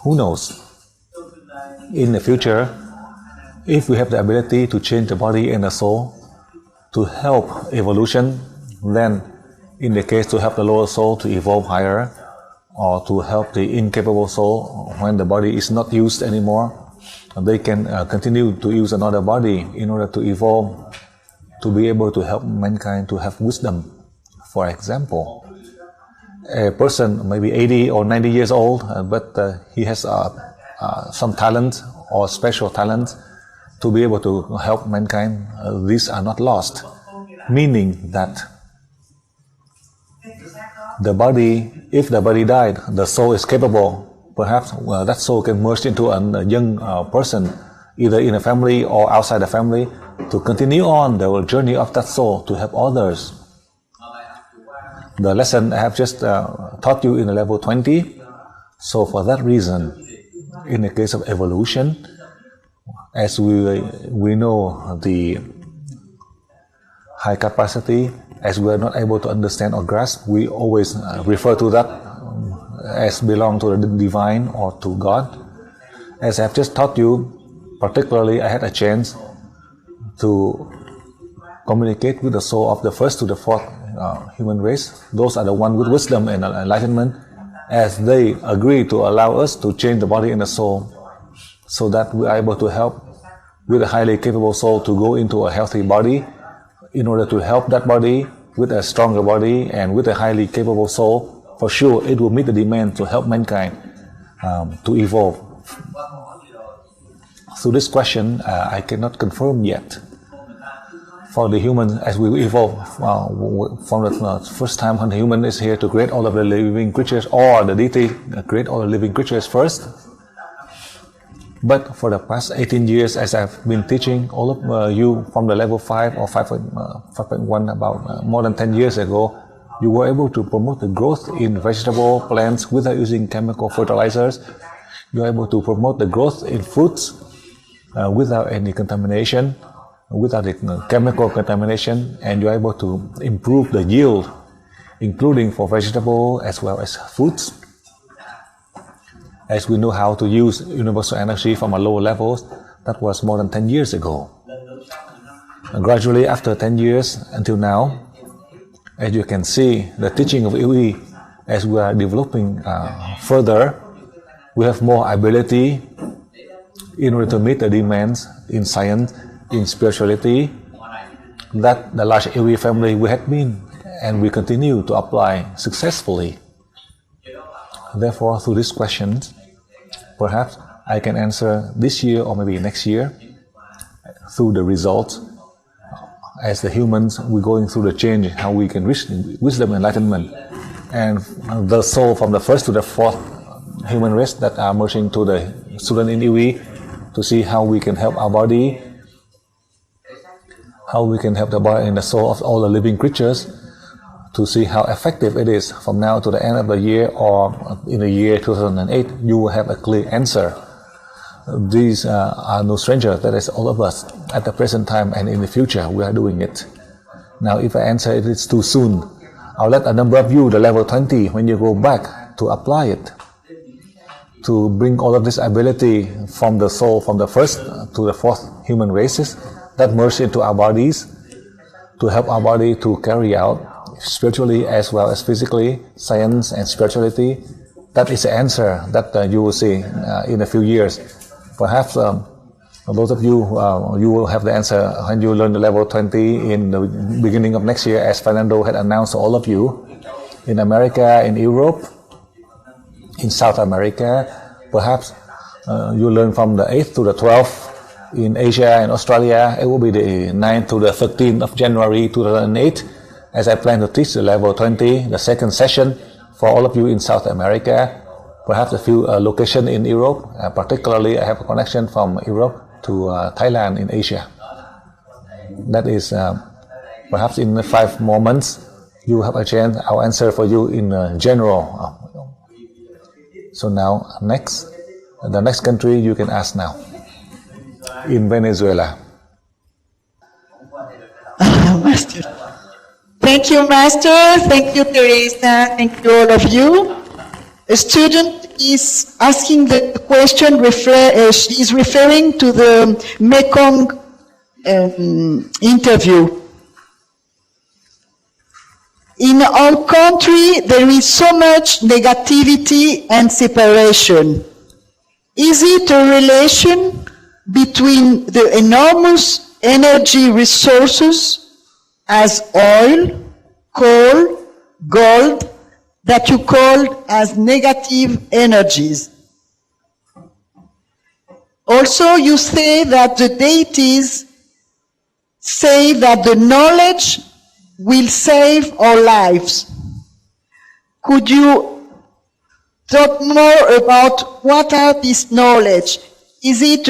Who knows? In the future, if we have the ability to change the body and the soul to help evolution, then in the case to help the lower soul to evolve higher, or to help the incapable soul when the body is not used anymore, they can continue to use another body in order to evolve, to be able to help mankind to have wisdom. For example, a person maybe 80 or 90 years old, but he has some talent or special talent to be able to help mankind. These are not lost, meaning that the body, if the body died, the soul is capable. Perhaps that soul can merge into a young person, either in a family or outside the family, to continue on the journey of that soul to help others. The lesson I have just taught you in the level 20. So for that reason, in the case of evolution, as we know the high capacity, as we are not able to understand or grasp, we always refer to that as belong to the divine or to God. As I have just taught you, particularly I had a chance to communicate with the soul of the first to the fourth human race. Those are the one with wisdom and enlightenment, as they agree to allow us to change the body and the soul, so that we are able to help with a highly capable soul to go into a healthy body, in order to help that body with a stronger body and with a highly capable soul. For sure, it will meet the demand to help mankind to evolve. So this question, I cannot confirm yet. For the human, as we evolve from the first time when the human is here to create all of the living creatures, or the deity create all the living creatures first. But for the past 18 years, as I've been teaching all of you from the level 5 or 5.1 about more than 10 years ago, you were able to promote the growth in vegetable plants without using chemical fertilizers. You are able to promote the growth in fruits without any contamination, without the chemical contamination, and you are able to improve the yield, including for vegetable as well as fruits. As we know how to use universal energy from a lower levels, that was more than 10 years ago. And gradually, after 10 years until now, as you can see, the teaching of UE, as we are developing further, we have more ability in order to meet the demands in science, in spirituality, that the large UE family we had been, and we continue to apply successfully. Therefore, through these questions, perhaps I can answer this year or maybe next year through the results. As the humans, we're going through the change, how we can reach wisdom and enlightenment. And the soul from the first to the fourth human race that are merging to the student in UE, to see how we can help our body, how we can help the body and the soul of all the living creatures, to see how effective it is from now to the end of the year, or in the year 2008, you will have a clear answer. These are no stranger. That is all of us at the present time, and in the future we are doing it. Now, if I answer it, it's too soon. I'll let a number of you, the level 20, when you go back to apply it, to bring all of this ability from the soul, from the first to the fourth human races, that merge into our bodies, to help our body to carry out spiritually as well as physically, science and spirituality. That is the answer that you will see in a few years. Perhaps those of you, you will have the answer when you learn the level 20 in the beginning of next year, as Fernando had announced to all of you, in America, in Europe, in South America. Perhaps you learn from the 8th to the 12th in Asia and Australia. It will be the 9th to the 13th of January 2008. As I plan to teach the level 20, the second session for all of you in South America, perhaps a few locations in Europe, particularly I have a connection from Europe to Thailand in Asia. That is perhaps in 5 more months, you will have a chance. I'll answer for you in general. So now, the next country you can ask now. In Venezuela. Master. Thank you, Master. Thank you, Teresa. Thank you, all of you. A student is asking the question, she is referring to the Mekong interview. In our country, there is so much negativity and separation. Is it a relation between the enormous energy resources as oil, coal, gold, that you call as negative energies? Also, you say that the deities say that the knowledge will save our lives. Could you talk more about what are this knowledge? Is it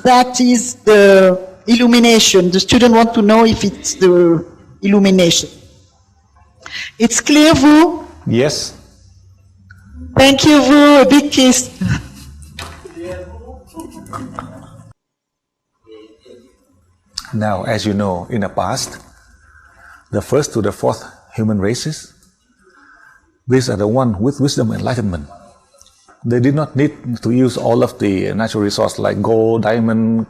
that is the illumination? The student want to know if it's the illumination. It's clear, vous? Yes. Thank you, vous. A big kiss. Now, as you know, in the past, the first to the fourth human races, these are the one with wisdom and enlightenment. They did not need to use all of the natural resources like gold, diamond,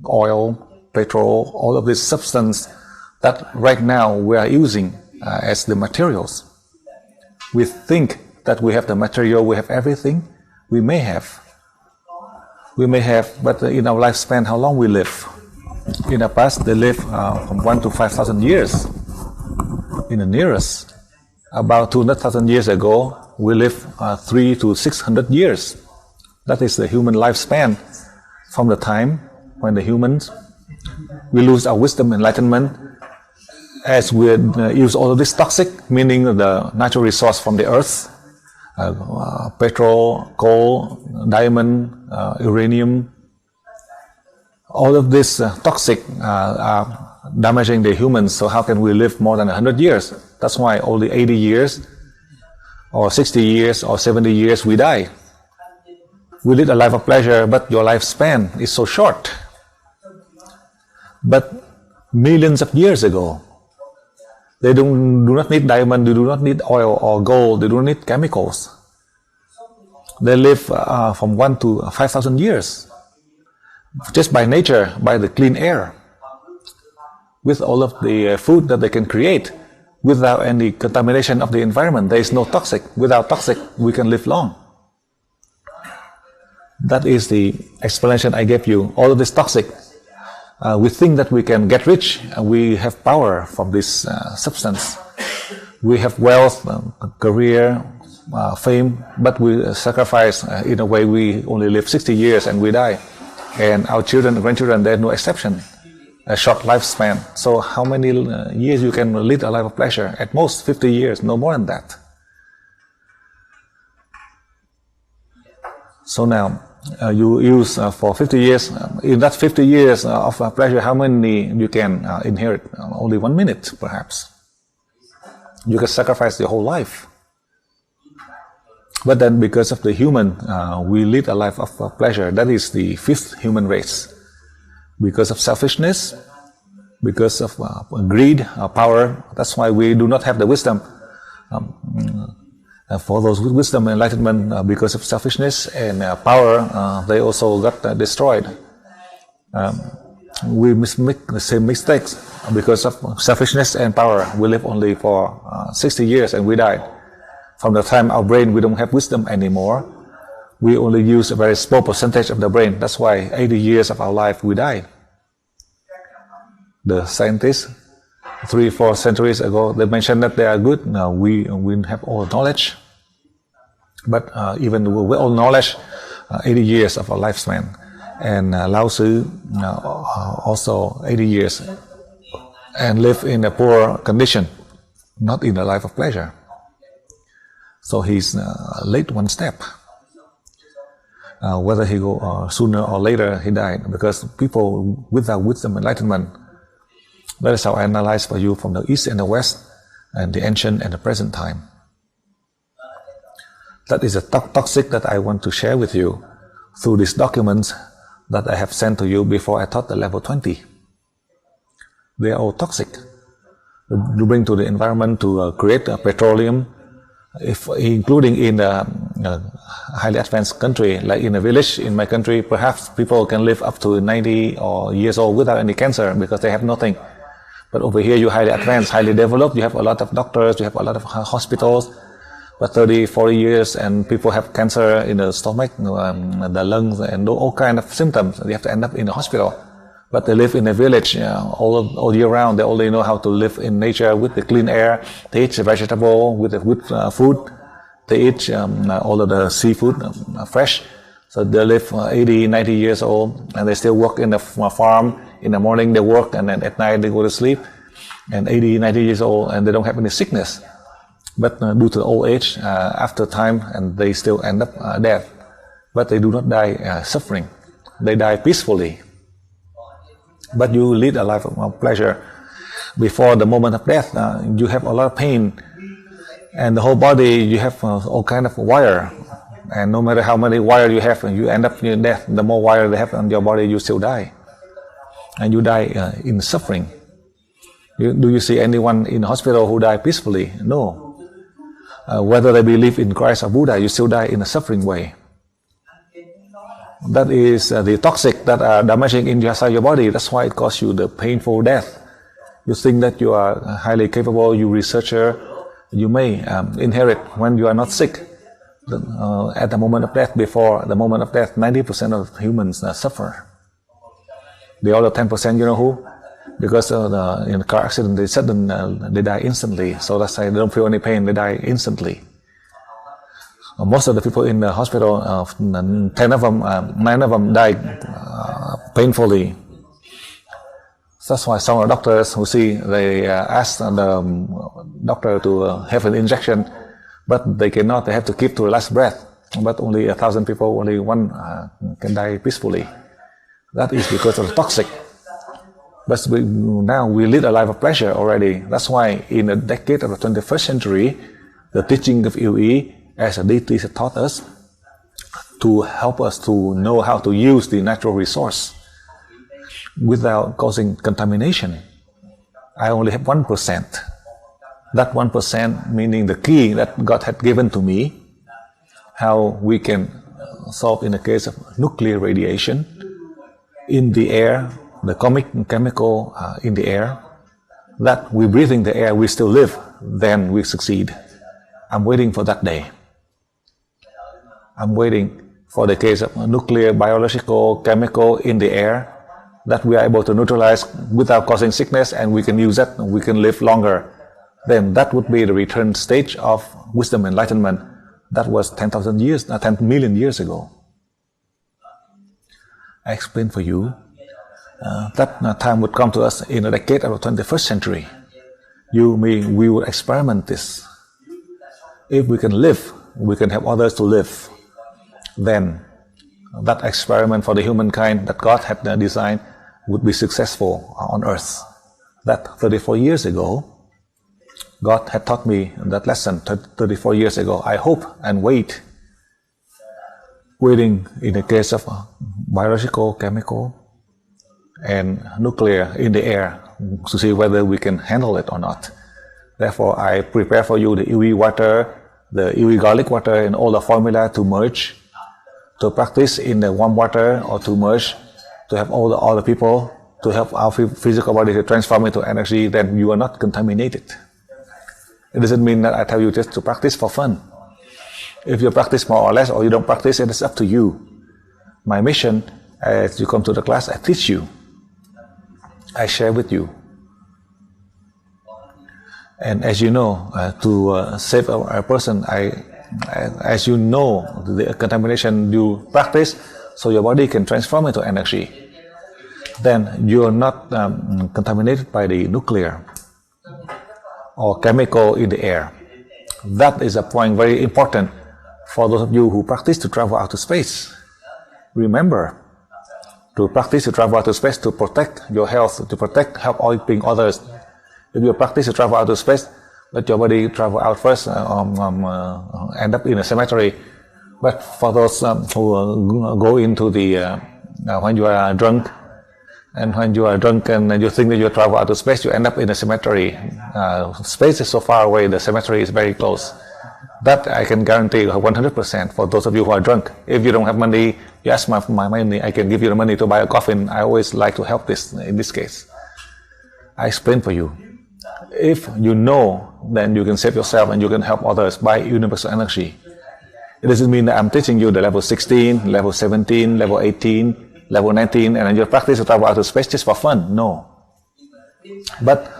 oil, petrol, all of this substance that right now we are using as the materials. We think that we have the material, we have everything. We may have, but in our lifespan, how long we live? In the past, they live from 1 to 5,000 years. In the nearest, about 200,000 years ago, we live 3 to 600 years. That is the human lifespan from the time when the humans, we lose our wisdom, enlightenment, as we use all of this toxic, meaning the natural resource from the earth, petrol, coal, diamond, uranium, all of this toxic are damaging the humans. So how can we live more than 100 years? That's why only 80 years or 60 years or 70 years we die. We lead a life of pleasure, but your lifespan is so short. But millions of years ago, they do not need diamond, they do not need oil or gold, they do not need chemicals. They live from 1 to 5,000 years. Just by nature, by the clean air, with all of the food that they can create, without any contamination of the environment. There is no toxic. Without toxic, we can live long. That is the explanation I gave you. All of this toxic, we think that we can get rich, and we have power from this substance. We have wealth, career, fame, but we sacrifice. In a way, we only live 60 years and we die. And our children and grandchildren, they're no exception. A short lifespan. So how many years you can lead a life of pleasure? At most 50 years, no more than that. So now, you use for 50 years, in that 50 years of pleasure, how many you can inherit? Only 1 minute, perhaps. You can sacrifice your whole life. But then because of the human, we lead a life of pleasure. That is the fifth human race. Because of selfishness, because of greed, power, that's why we do not have the wisdom. For those with wisdom and enlightenment, because of selfishness and power, they also got destroyed. We make the same mistakes because of selfishness and power. We live only for 60 years and we die. From the time our brain, we don't have wisdom anymore. We only use a very small percentage of the brain. That's why 80 years of our life we die. The scientists, 3-4 centuries ago, they mentioned that they are good. Now we have all knowledge. But even with all knowledge, 80 years of our lifespan. And Lao Tzu also 80 years and live in a poor condition, not in a life of pleasure. So he's late one step. Whether he go sooner or later, he died. Because people without wisdom and enlightenment, that is how I analyze for you from the East and the West, and the ancient and the present time. That is a toxic that I want to share with you through these documents that I have sent to you before I taught the level 20. They are all toxic. You bring to the environment to create petroleum, if including in a highly advanced country, like in a village in my country, perhaps people can live up to 90 or years old without any cancer because they have nothing. But over here, you're highly advanced, highly developed, you have a lot of doctors, you have a lot of hospitals, but 30, 40 years and people have cancer in the stomach, the lungs, and all kind of symptoms. They have to end up in the hospital. But they live in a village all year round. They only know how to live in nature with the clean air. They eat vegetable with the good food. They eat all of the seafood fresh. So they live 80, 90 years old, and they still work in the farm. In the morning they work, and then at night they go to sleep. And 80, 90 years old, and they don't have any sickness. But due to old age, after time, and they still end up dead. But they do not die suffering. They die peacefully. But you lead a life of pleasure. Before the moment of death, you have a lot of pain, and the whole body you have all kind of wire, and no matter how many wire you have, you end up in death. The more wire they have on your body, you still die, and you die in suffering. Do you see anyone in hospital who die peacefully? No. Whether they believe in Christ or Buddha, you still die in a suffering way. That is the toxic that are damaging inside your body. That's why it causes you the painful death. You think that you are highly capable, you researcher, you may inherit when you are not sick. At the moment of death, before the moment of death, 90% of humans suffer. The other 10%, you know who? Because in a car accident, they die instantly. So that's why they don't feel any pain, they die instantly. Most of the people in the hospital, 9 of them died painfully. That's why some of the doctors who see, they ask the doctor to have an injection, but they cannot. They have to keep to the last breath. But only 1,000 people, only one can die peacefully. That is because of the toxic. But now we lead a life of pleasure already. That's why in the decade of the 21st century, the teaching of UE, as a deities have taught us, to help us to know how to use the natural resource without causing contamination. I only have 1%. That 1% meaning the key that God had given to me, how we can solve in the case of nuclear radiation in the air, the chemical in the air, that we breathing the air, we still live, then we succeed. I'm waiting for that day. I'm waiting for the case of nuclear, biological, chemical in the air that we are able to neutralize without causing sickness, and we can use that and we can live longer. Then that would be the return stage of wisdom enlightenment. That was 10,000 years, 10 million years ago. I explained for you that time would come to us in the decade of the 21st century. We will experiment this. If we can live, we can help others to live. Then that experiment for the humankind that God had designed would be successful on earth. That 34 years ago, God had taught me that lesson 34 years ago. I hope and wait. Waiting in the case of biological, chemical, and nuclear in the air to see whether we can handle it or not. Therefore, I prepare for you the UE water, the UE garlic water, and all the formula to merge, to practice in the warm water, or to merge, to have all the people, to help our physical body to transform into energy. Then you are not contaminated. It doesn't mean that I tell you just to practice for fun. If you practice more or less, or you don't practice, it is up to you. My mission, as you come to the class, I teach you. I share with you. And as you know, to save a person, as you know, the contamination you practice, so your body can transform into energy. Then you are not contaminated by the nuclear or chemical in the air. That is a point very important for those of you who practice to travel out to space. Remember, to practice to travel out to space to protect your health, to help helping others. If you practice to travel out to space, let your body travel out first, end up in a cemetery. But for those who go into the, when you are drunk, and when you are drunk and you think that you travel out to space, you end up in a cemetery. Space is so far away, the cemetery is very close. That I can guarantee 100% for those of you who are drunk. If you don't have money, you ask my money, I can give you the money to buy a coffin. I always like to help this in this case. I explain for you. If you know, then you can save yourself and you can help others by universal energy. It doesn't mean that I'm teaching you the level 16, level 17, level 18, level 19, and you practice to travel out to space just for fun. No. But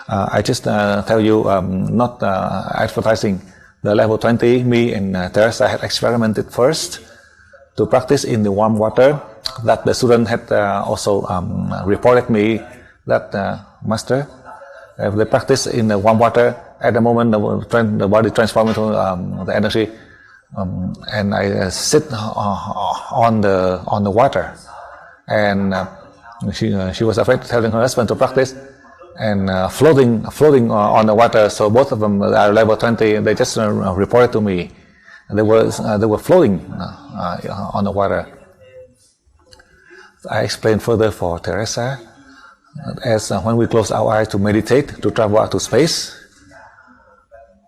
I just tell you, not advertising. The level 20, me and Teresa had experimented first to practice in the warm water. That the student had also reported me that Master, if they practice in the warm water, at the moment the body transforms into the energy, and I sit on the water, and she was afraid, telling her husband to practice, and floating on the water. So both of them are level 20. They just reported to me. They were floating on the water. I explained further for Teresa, as when we close our eyes to meditate, to travel out to space,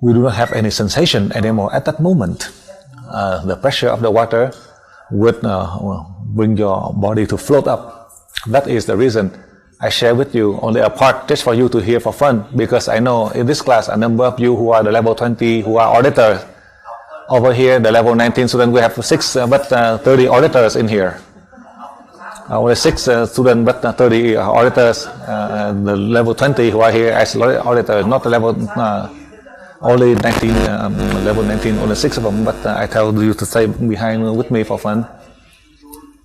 we do not have any sensation anymore at that moment. The pressure of the water would bring your body to float up. That is the reason I share with you only a part just for you to hear for fun, because I know in this class a number of you who are the level 20 who are auditors. Over here, the level 19 students, we have 6 but 30 auditors in here. Only 6 students but 30 auditors. The level 20 who are here as auditors, not the level only 19, level 19, only 6 of them, but I tell you to stay behind with me for fun.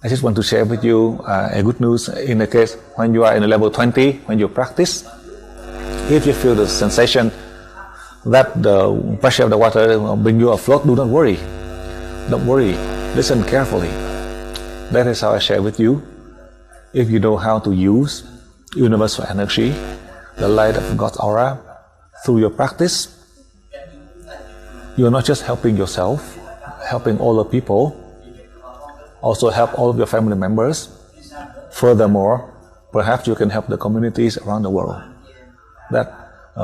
I just want to share with you a good news in the case when you are in the level 20, when you practice. If you feel the sensation that the pressure of the water bring you afloat, do not worry. Don't worry. Listen carefully. That is how I share with you. If you know how to use universal energy, the light of God's aura, through your practice, you are not just helping yourself, helping all the people, also help all of your family members. Furthermore, perhaps you can help the communities around the world that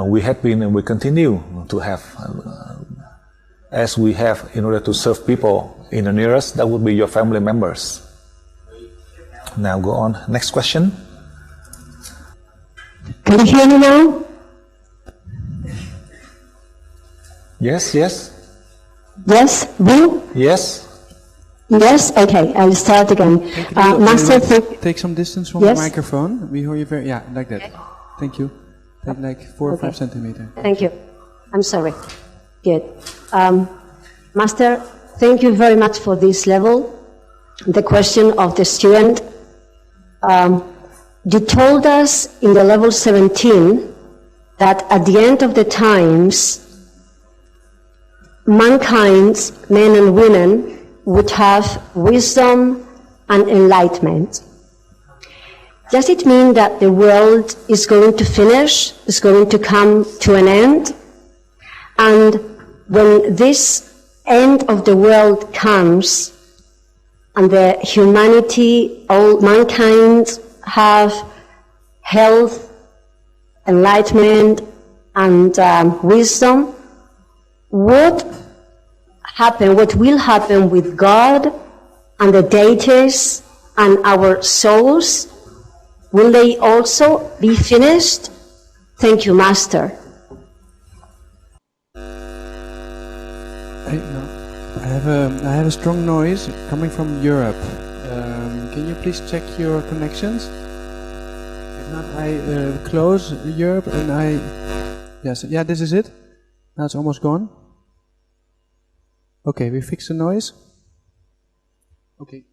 we have been and we continue to have, as we have in order to serve people in the nearest, that would be your family members. Now go on. Next question. Can you hear me now? Yes, yes. Yes, Will? Yes. Yes, okay, I'll start again. Master, take some distance from the microphone. We hear you very, yeah, like that. Thank you. Take like 4 or 5 centimeters. Thank you. I'm sorry. Good. Master, thank you very much for this level. The question of the student. You told us in the level 17 that at the end of the times, mankind, men and women, would have wisdom and enlightenment. Does it mean that the world is going to finish, is going to come to an end? And when this end of the world comes, and the humanity, all mankind have health, enlightenment, and wisdom, what will happen with God and the deities and our souls? Will they also be finished? Thank you, Master. I have a strong noise coming from Europe. Can you please check your connections? If not, I close Europe and yes, yeah, this is it. Now it's almost gone. Okay, we fix the noise. Okay.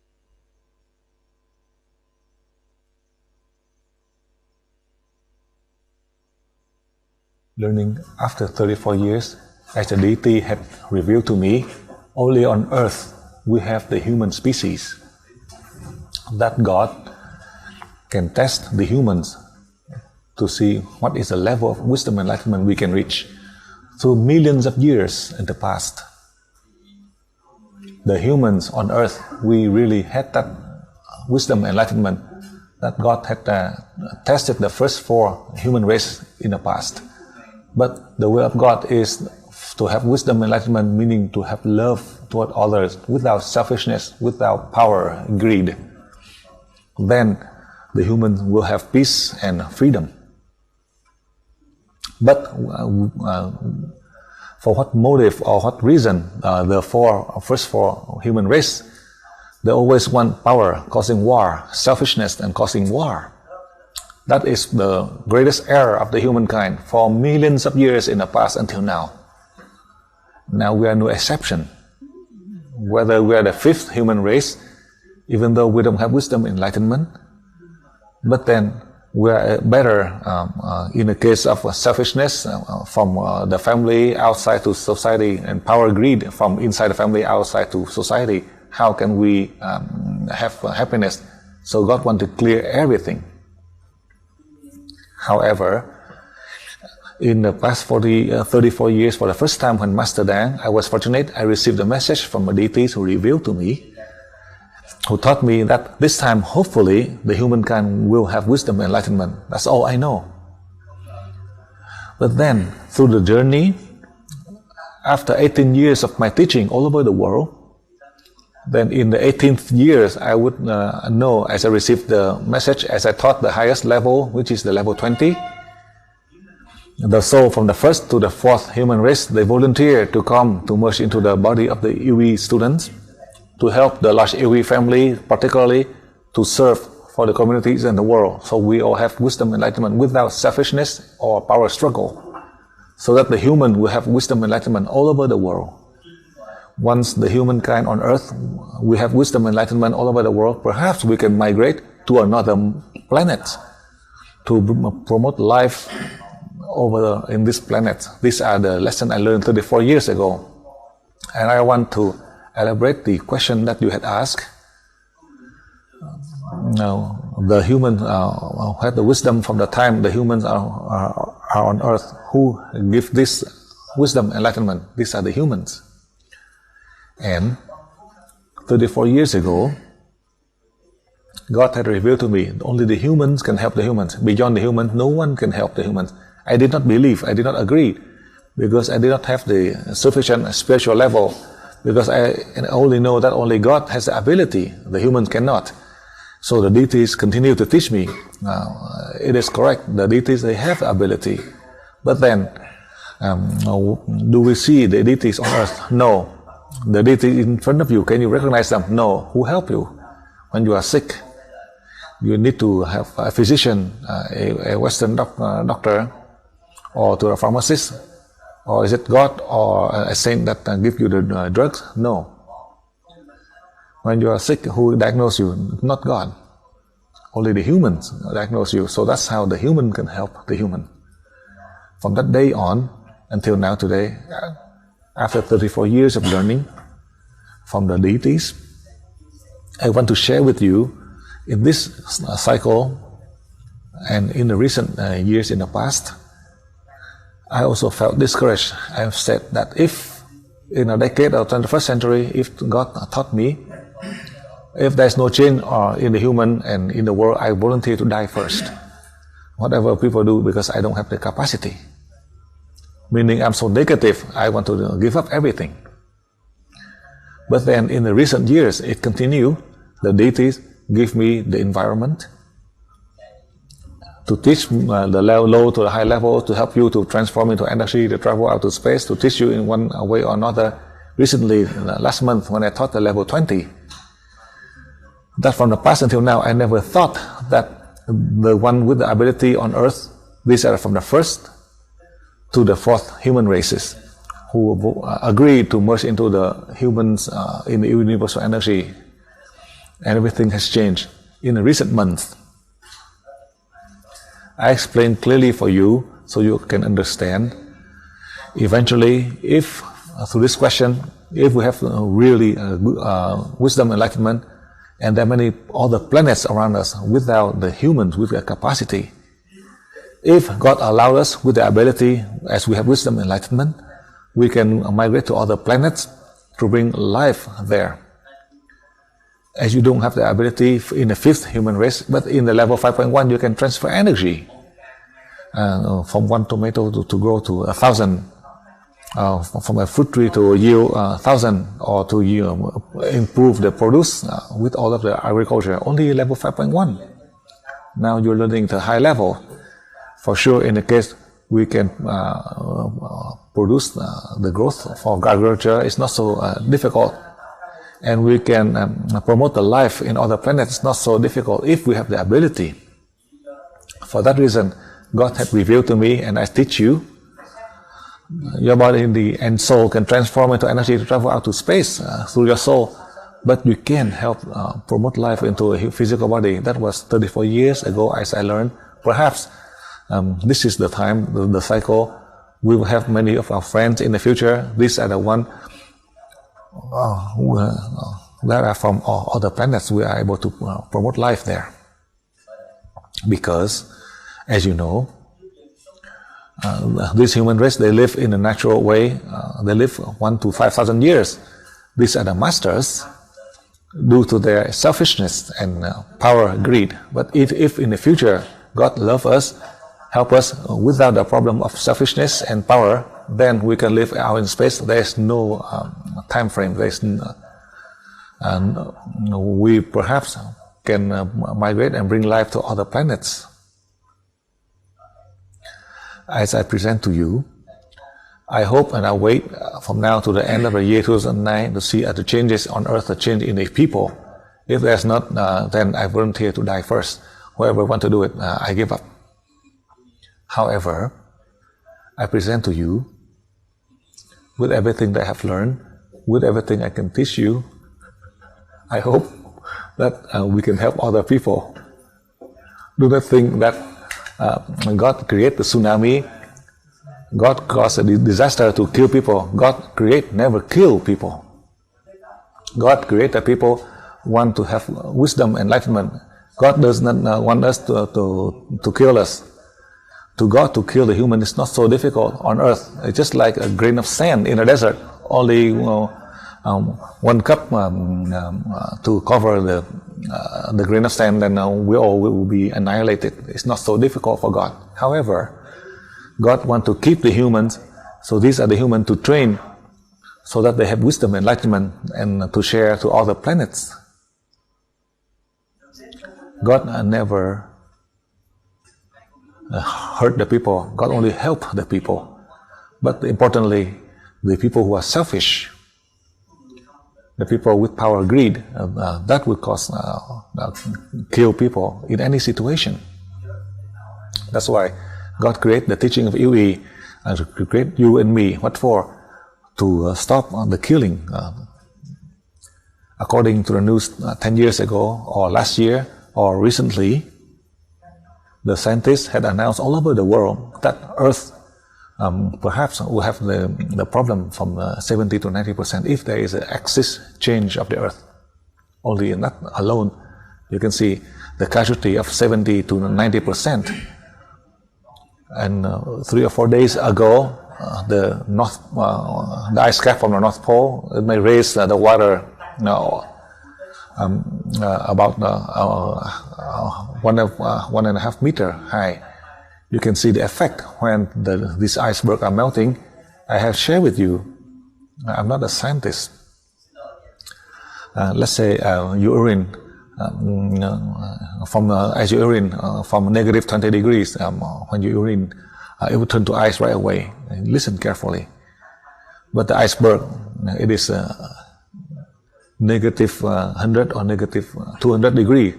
Learning after 34 years, as the deity had revealed to me, only on earth we have the human species. That God can test the humans to see what is the level of wisdom and enlightenment we can reach through millions of years in the past. The humans on earth, we really had that wisdom and enlightenment that God had tested the first 4 human race in the past. But the will of God is To have wisdom enlightenment meaning to have love toward others without selfishness, without power, greed. Then the human will have peace and freedom. But for what motive or what reason the first four human race, they always want power, causing war, selfishness and causing war. That is the greatest error of the humankind for millions of years in the past until now. Now we are no exception. Whether we are the fifth human race, even though we don't have wisdom enlightenment, but then we are better in the case of selfishness from the family outside to society, and power greed from inside the family outside to society. How can we have happiness? So God wants to clear everything. However, in the past 34 years, for the first time when Master Dang, I was fortunate, I received a message from a deity who revealed to me, who taught me that this time, hopefully, the humankind will have wisdom and enlightenment. That's all I know. But then, through the journey, after 18 years of my teaching all over the world, then in the 18th years, I would know, as I received the message, as I taught the highest level, which is the level 20, the soul from the first to the fourth human race, they volunteer to come to merge into the body of the EWE students, to help the large EWE family, particularly to serve for the communities in the world. So we all have wisdom enlightenment without selfishness or power struggle, so that the human will have wisdom enlightenment all over the world. Once the humankind on earth, we have wisdom enlightenment all over the world, perhaps we can migrate to another planet to promote life in this planet. These are the lessons I learned 34 years ago. And I want to elaborate the question that you had asked. Now, the human had the wisdom from the time the humans are on earth. Who give this wisdom enlightenment? These are the humans. And 34 years ago, God had revealed to me, only the humans can help the humans. Beyond the humans, no one can help the humans. I did not believe, I did not agree, because I did not have the sufficient spiritual level, because I only know that only God has the ability, the humans cannot. So the deities continue to teach me. It is correct, the deities, they have the ability. But then, do we see the deities on earth? No. The deity in front of you, can you recognize them? No. Who help you when you are sick? You need to have a physician, a Western doctor, or to a pharmacist, or is it God or a saint that give you the drugs? No. When you are sick, who diagnose you? Not God. Only the humans diagnose you. So that's how the human can help the human. From that day on until now today, after 34 years of learning from the deities, I want to share with you in this cycle and in the recent years in the past, I also felt discouraged. I have said that if in a decade of the 21st century, if God taught me, if there's no change in the human and in the world, I volunteer to die first. Whatever people do, because I don't have the capacity. Meaning I'm so negative, I want to give up everything. But then in the recent years, it continued. The deities give me the environment to teach the low to the high level, to help you to transform into energy, to travel out to space, to teach you in one way or another. Recently, last month, when I taught the level 20, that from the past until now, I never thought that the one with the ability on earth, these are from the first to the fourth human races, who agreed to merge into the humans in the universal energy. And everything has changed in the recent months. I explained clearly for you so you can understand. Eventually, if through this question, if we have really wisdom enlightenment, and there are many other planets around us without the humans with their capacity, if God allowed us with the ability, as we have wisdom enlightenment, we can migrate to other planets to bring life there. As you don't have the ability in the fifth human race, but in the level 5.1 you can transfer energy from one tomato to grow to 1,000 from a fruit tree to yield 1,000 or to improve the produce with all of the agriculture, only level 5.1. Now you're learning the high level. For sure, in the case we can produce the growth for agriculture, it's not so difficult. And we can promote the life in other planets, it's not so difficult if we have the ability. For that reason, God had revealed to me, and I teach you. Your body and soul can transform into energy to travel out to space through your soul, but you can help promote life into a physical body. That was 34 years ago, as I learned. Perhaps this is the time, the cycle. We will have many of our friends in the future. These are the ones that are from other planets. We are able to promote life there. Because, as you know, this human race, they live in a natural way. They live 1,000 to 5,000 years. These are the masters due to their selfishness and power, greed. But if in the future God loves us, help us without the problem of selfishness and power, then we can live out in space. There is no time frame. We perhaps can migrate and bring life to other planets. As I present to you, I hope and I wait from now to the end of the year 2009 to see the changes on Earth, the change in the people. If there's not, then I volunteer to die first. Whoever want to do it, I give up. However, I present to you with everything that I have learned, with everything I can teach you. I hope that we can help other people. Do not think that God create the tsunami, God caused a disaster to kill people. God create, never kill people. God created people want to have wisdom, enlightenment. God does not want us to kill us. To God to kill the human is not so difficult on earth. It's just like a grain of sand in a desert. Only 1 cup to cover the grain of sand, then we all will be annihilated. It's not so difficult for God. However, God wants to keep the humans, so these are the humans to train, so that they have wisdom, enlightenment, and to share to other planets. God never hurt the people. God only help the people. But importantly, the people who are selfish, the people with power, greed, that will cause kill people in any situation. That's why God created the teaching of Yue to create you and me. What for? To stop the killing. According to the news 10 years ago, or last year, or recently, the scientists had announced all over the world that Earth perhaps will have the problem from 70 to 90% if there is an axis change of the Earth. Only in that alone, you can see the casualty of 70 to 90%. And 3 or 4 days ago, the ice cap from the North Pole, it may raise the water about 1.5 meters high. You can see the effect when these icebergs are melting. I have shared with you. I'm not a scientist. Let's say you urine as you urine from negative 20 degrees. When you urine, it will turn to ice right away. Listen carefully. But the iceberg, it is negative 100 or negative 200 degrees.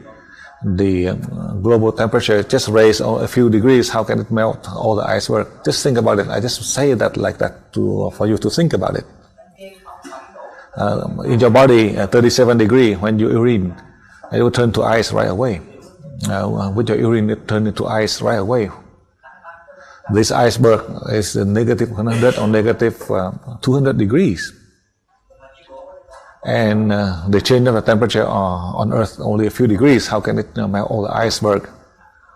The global temperature just raised a few degrees. How can it melt all the iceberg? Just think about it. I just say that like that for you to think about it. In your body, 37 degrees when you urine, it will turn to ice right away. With your urine, it turns into ice right away. This iceberg is negative 100 or negative 200 degrees. And the change of the temperature on Earth only a few degrees. How can it melt all the iceberg?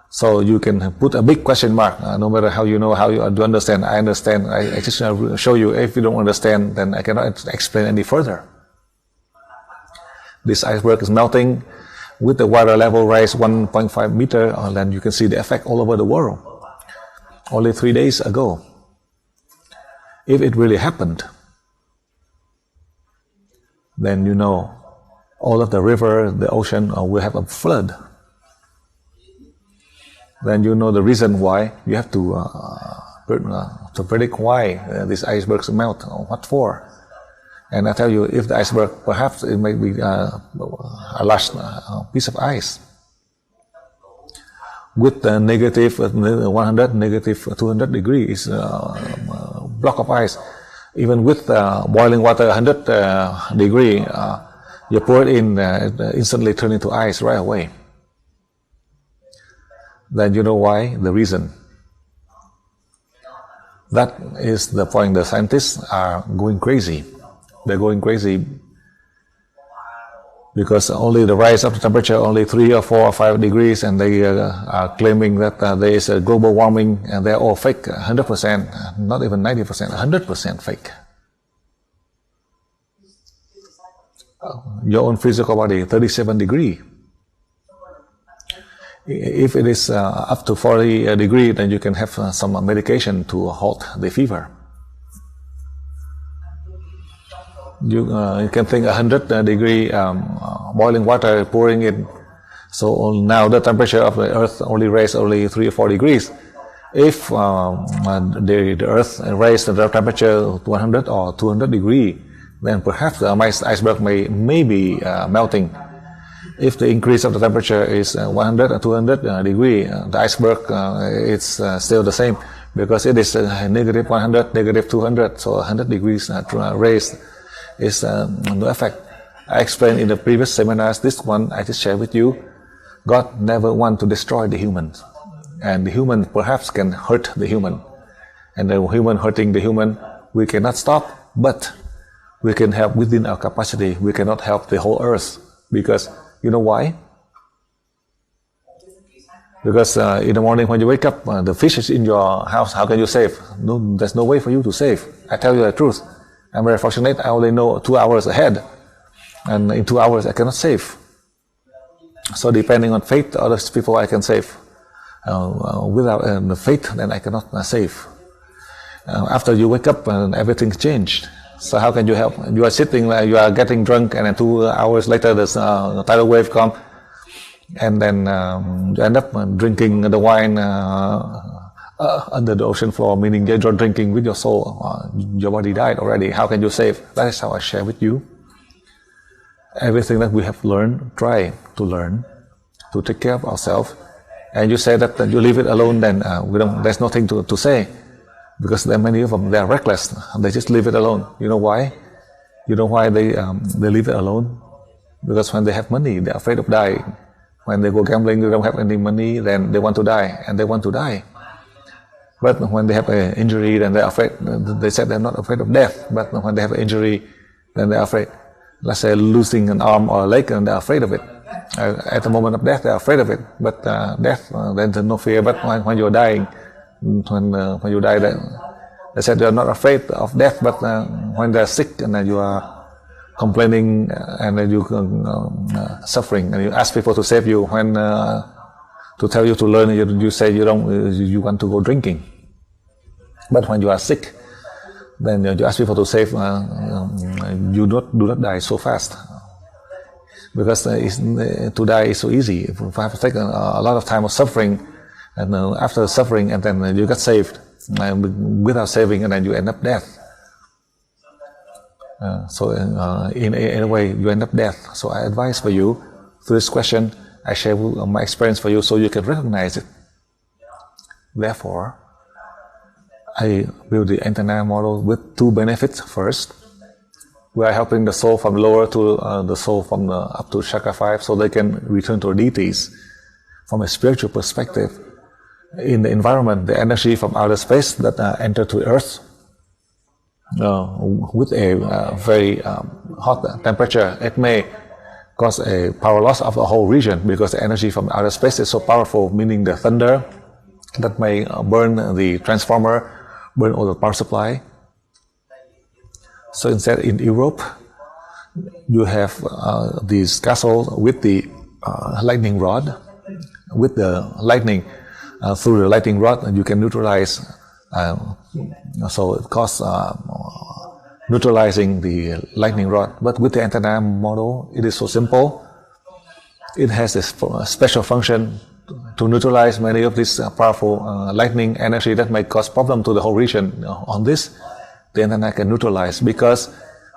So you can put a big question mark. No matter how you know, how you do understand. I understand. I just show you. If you don't understand, then I cannot explain any further. This iceberg is melting. With the water level rise 1.5 meter, then you can see the effect all over the world. Only 3 days ago. If it really happened, then you know all of the river, the ocean will have a flood. Then you know the reason why. You have to predict why these icebergs melt, or what for. And I tell you, if the iceberg, perhaps it may be a large piece of ice with negative 100, negative 200 degrees block of ice. Even with boiling water 100 degree, you pour it in, it instantly turn into ice right away. Then you know why, the reason. That is the point. The scientists are going crazy. They're going crazy because only the rise of the temperature, only 3 or 4 or 5 degrees, and they are claiming that there is a global warming, and they're all fake, 100%, not even 90%, 100% fake. Your own physical body, 37 degrees. If it is up to 40 degrees, then you can have some medication to halt the fever. You can think 100 degree boiling water pouring in. So now the temperature of the earth only raised only 3 or 4 degrees. If the earth raised the temperature to 100 or 200 degree, then perhaps the iceberg may be melting. If the increase of the temperature is 100 or 200 degree, the iceberg is still the same, because it is negative 100, negative 200, so 100 degrees raised is no effect. I explained in the previous seminars. This one I just shared with you. God never want to destroy the human, and the human perhaps can hurt the human, and the human hurting the human, we cannot stop, but we can help within our capacity. We cannot help the whole earth, because you know why? Because in the morning when you wake up, the fish is in your house. How can you save? No, there's no way for you to save. I tell you the truth. I'm very fortunate. I only know 2 hours ahead, and in 2 hours I cannot save. So depending on faith, other people I can save. Without the faith, then I cannot save. After you wake up, everything's changed. So how can you help? You are sitting, you are getting drunk, and then 2 hours later the tidal wave come, and then you end up drinking the wine under the ocean floor, meaning you're drinking with your soul. Your body died already. How can you save? That is how I share with you. Everything that we have learned, try to learn to take care of ourselves. And you say that you leave it alone, then there's nothing to say. Because there are many of them, they are reckless. They just leave it alone. You know why? You know why they leave it alone? Because when they have money, they're afraid of dying. When they go gambling, they don't have any money, then they want to die, and they want to die. But when they have an injury, then they're afraid. They said they're not afraid of death, but when they have an injury, then they're afraid. Let's say losing an arm or a leg, and they're afraid of it. At the moment of death, they're afraid of it. But death, then there's no fear. But when you're dying, when you die, they said they're not afraid of death, but when they're sick and then you are complaining and then you suffering, and you ask people to save you, when to tell you to learn, you say you want to go drinking. But when you are sick, then you ask people to save, you do not die so fast, because to die is so easy. If I have to take a lot of time of suffering, and after suffering, and then you get saved without saving, and then you end up death. So in a way, you end up death. So I advise for you through this question. I share my experience for you so you can recognize it. Therefore, I build the antenna model with 2 benefits. First, we are helping the soul from lower to the soul from up to chakra 5, so they can return to deities from a spiritual perspective. In the environment, the energy from outer space that enter to Earth with a very hot temperature, it may cause a power loss of the whole region, because the energy from outer space is so powerful, meaning the thunder that may burn the transformer, burn all the power supply. So instead, in Europe, you have these castles with the lightning rod. With the lightning, through the lightning rod, you can neutralize So it costs neutralizing the lightning rod. But with the antenna model, it is so simple. It has this special function to neutralize many of this powerful lightning energy that might cause problem to the whole region. On this, the antenna can neutralize, because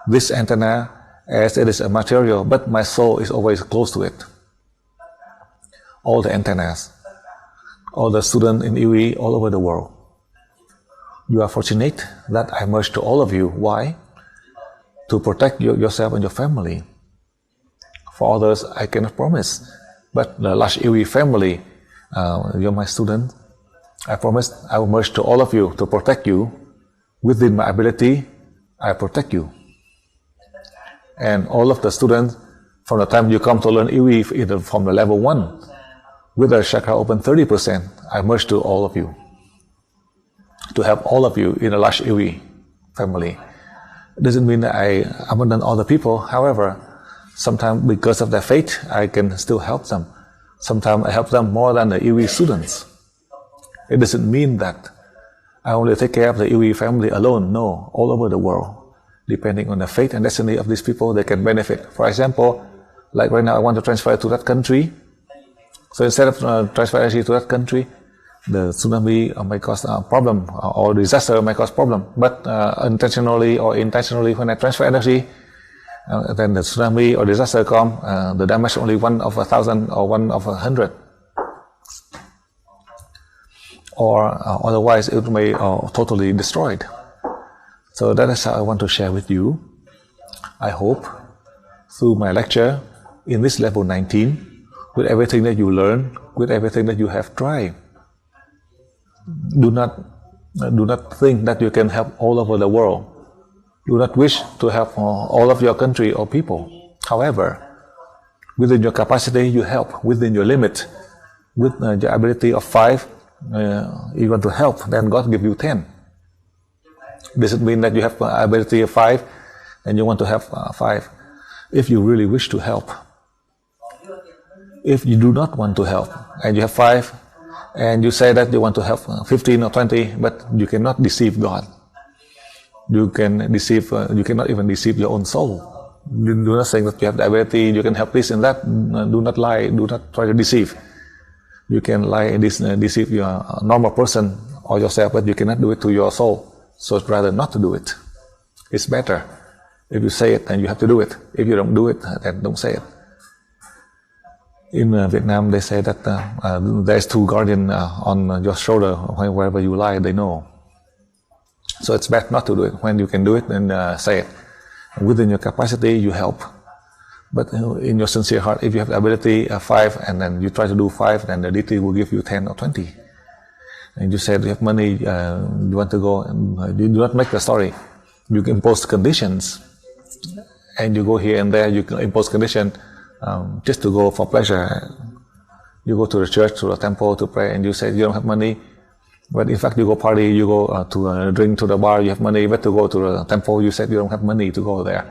this antenna, as it is a material, but my soul is always close to it. All the antennas, all the students in UE all over the world. You are fortunate that I merged to all of you. Why? To protect yourself and your family. For others, I cannot promise. But the large UE family, you're my student. I promise I will merge to all of you to protect you. Within my ability, I protect you. And all of the students, from the time you come to learn UE from the level 1, with the chakra open 30%, I merge to all of you, to help all of you in a large UE family. It doesn't mean that I abandon all the people. However, sometimes because of their faith, I can still help them. Sometimes I help them more than the UE students. It doesn't mean that I only take care of the UE family alone. No, all over the world. Depending on the fate and destiny of these people, they can benefit. For example, like right now I want to transfer to that country. So instead of transfer energy to that country, the tsunami may cause a problem, or disaster may cause problem. But unintentionally or intentionally, when I transfer energy, then the tsunami or disaster come, the damage only 1 of 1,000 or 1 of 100. Or otherwise it may totally destroyed. So that is how I want to share with you. I hope through my lecture in this level 19, with everything that you learn, with everything that you have tried, do not think that you can help all over the world. Do not wish to help all of your country or people. However, within your capacity, you help. Within your limit, with your ability of 5, you want to help, then God give you 10. Does it mean that you have ability of 5 and you want to have 5? If you really wish to help. If you do not want to help and you have 5 and you say that you want to help 15 or 20, but you cannot deceive God. You cannot even deceive your own soul. You do not say that you have the ability, you can help this and that. Do not lie, do not try to deceive. You can lie and deceive your normal person or yourself, but you cannot do it to your soul. So it's rather not to do it. It's better. If you say it, then you have to do it. If you don't do it, then don't say it. In Vietnam, they say that there's 2 guardians on your shoulder. Wherever you lie, they know. So it's better not to do it. When you can do it, then say it. Within your capacity, you help. But in your sincere heart, if you have the ability 5 and then you try to do 5, then the deity will give you 10 or 20. And you said you have money, you want to go, and you do not make the story. You can impose conditions, and you go here and there, you can impose condition just to go for pleasure. You go to the church, to the temple to pray, and you say you don't have money, but in fact you go party, you go to drink to the bar, you have money, but to go to the temple, you said you don't have money to go there.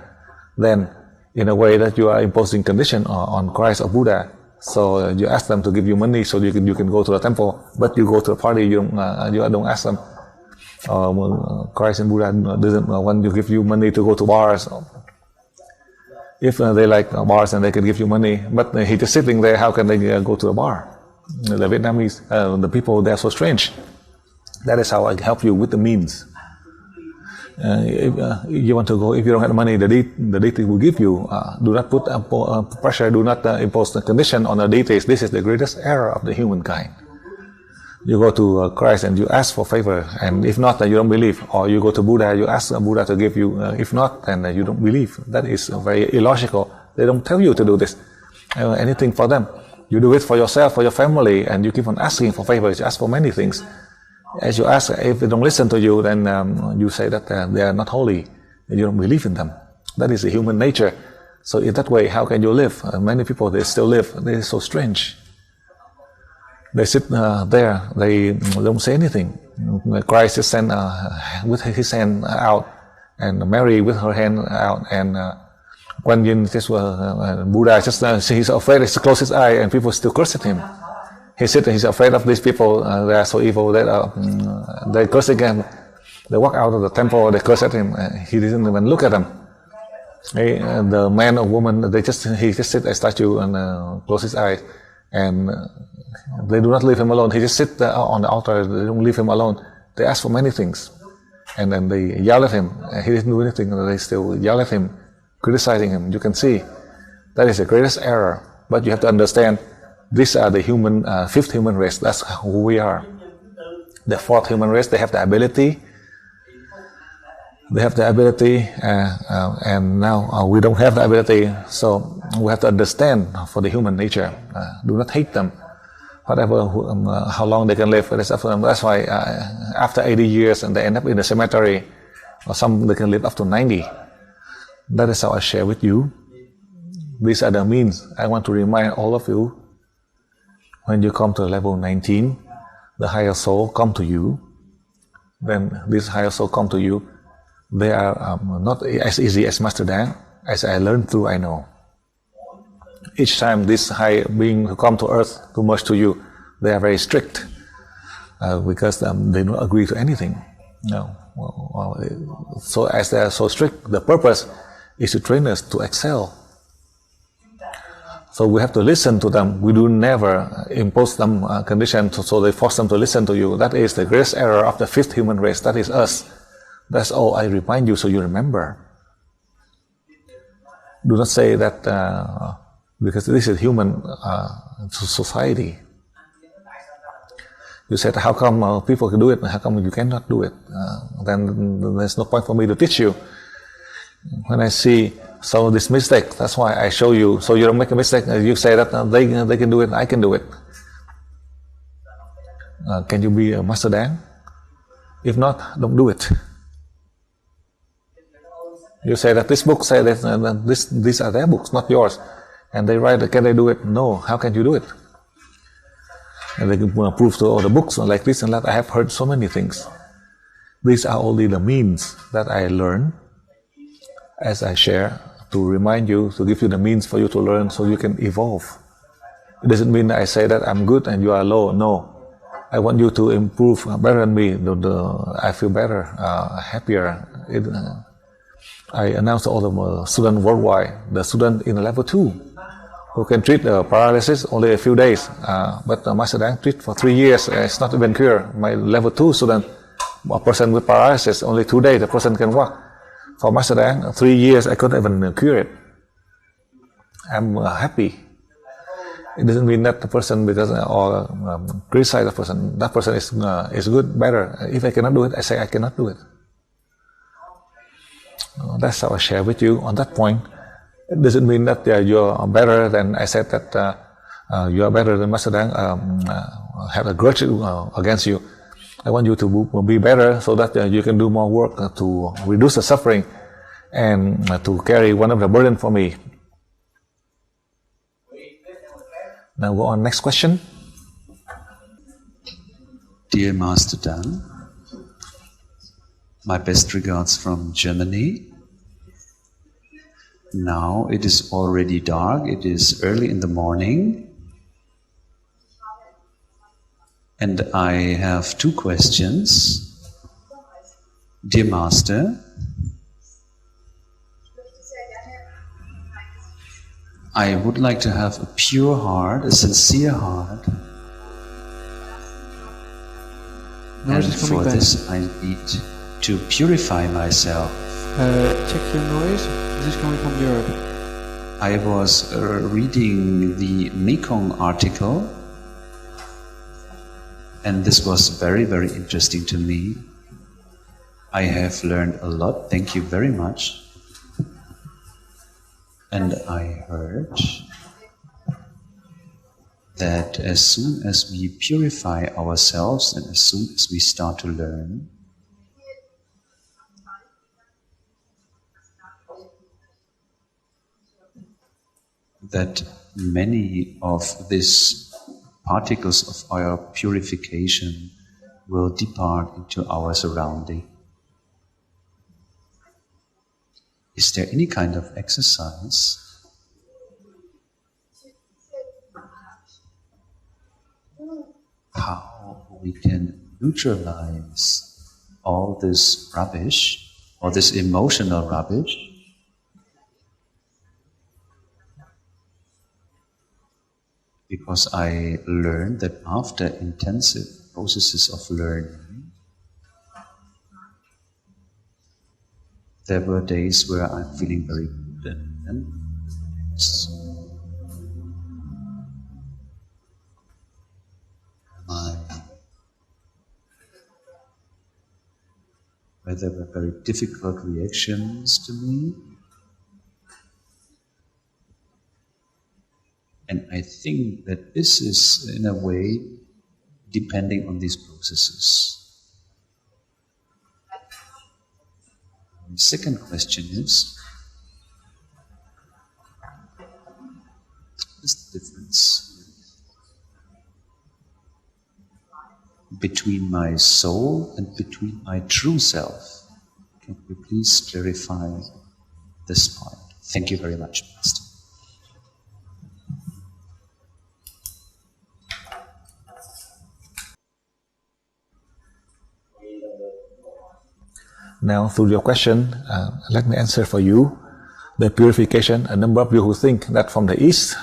Then, in a way that you are imposing condition on Christ or Buddha. So you ask them to give you money so you can go to the temple, but you go to the party, you don't ask them. Christ and Buddha doesn't want to give you money to go to bars. If they like bars and they can give you money, but he's just sitting there, how can they go to a bar? The Vietnamese, the people, they are so strange. That is how I help you with the means. If you want to go, if you don't have money, the deity will give you. Do not put pressure, do not impose the condition on the deities. This is the greatest error of the humankind. You go to Christ and you ask for favor, and if not, then you don't believe. Or you go to Buddha, you ask Buddha to give you. If not, then you don't believe. That is very illogical. They don't tell you to do this. Anything for them. You do it for yourself, for your family, and you keep on asking for favors. You ask for many things. As you ask, if they don't listen to you, then you say that they are not holy, and you don't believe in them. That is the human nature. So in that way, how can you live? Many people, they still live. They are so strange. They sit there, they don't say anything. Christ just sent with his hand out, and Mary with her hand out, and Guan Yin just Buddha just he's afraid to close his eye, and people still curse at him. He's afraid of these people. They are so evil that they're cursing him. They walk out of the temple, they curse at him. He didn't even look at them. The man or woman, he just sit a statue and close his eyes, and they do not leave him alone. He just sit on the altar. They don't leave him alone. They ask for many things, and then they yell at him. He didn't do anything. They still yell at him, criticizing him. You can see that is the greatest error. But you have to understand, these are the fifth human race. That's who we are. The fourth human race, they have the ability. They have the ability, and now we don't have the ability. So we have to understand for the human nature. Do not hate them. Whatever, how long they can live, it is up to them. That's why after 80 years, and they end up in the cemetery, or some they can live up to 90. That is how I share with you. These are the means. I want to remind all of you, when you come to level 19, the higher soul come to you. Then this higher soul come to you. They are not as easy as Master Dang. As I learned through, I know. Each time this high being who come to earth to merge to you, they are very strict because they don't agree to anything. No. So as they are so strict, the purpose is to train us to excel. So we have to listen to them. We do never impose them conditions, so they force them to listen to you. That is the greatest error of the fifth human race. That is us. That's all I remind you, so you remember. Do not say that because this is human society. You said, how come people can do it, and how come you cannot do it? Then there's no point for me to teach you. When I see some of this mistake, that's why I show you, so you don't make a mistake. You say that they can do it, I can do it. Can you be a Master Dang? If not, don't do it. You say that this book say that these are their books, not yours, and they write, can they do it? No. How can you do it? And they can prove to all the books like this and that. I have heard so many things. These are only the means that I learn as I share, to remind you, to give you the means for you to learn so you can evolve. It doesn't mean that I say that I'm good and you are low. No. I want you to improve better than me. I feel better, happier. I announced to all the students worldwide, the student in level 2, who can treat paralysis only a few days. But Master Dang treat for 3 years. It's not even cure. My level 2 student, a person with paralysis, only 2 days, the person can walk. For Master Dang, 3 years, I couldn't even cure it. I'm happy. It doesn't mean that the person, because or criticize the person, that person is good, better. If I cannot do it, I say I cannot do it. That's how I share with you on that point. It doesn't mean that you're better than, I said that you are better than Master Dang, have a grudge against you. I want you to be better so that you can do more work to reduce the suffering and to carry one of the burden for me. Now go on, next question. Dear Master Dan, my best regards from Germany. Now it is already dark, it is early in the morning. And I have 2 questions. Dear Master, I would like to have a pure heart, a sincere heart. And for this I need to purify myself. Check your noise. This is coming from Europe. I was reading the Mekong article, and this was very, very interesting to me. I have learned a lot. Thank you very much. And I heard that as soon as we purify ourselves and as soon as we start to learn, that many of these particles of our purification will depart into our surrounding. Is there any kind of exercise how we can neutralize all this rubbish, all this emotional rubbish, because I learned that after intensive processes of learning, there were days where I'm feeling very good and where there were very difficult reactions to me. And I think that this is, in a way, depending on these processes. The second question is, what is the difference between my soul and between my true self? Can you please clarify this point? Thank you very much, Master. Now, through your question, let me answer for you. The purification, a number of you who think that from the East,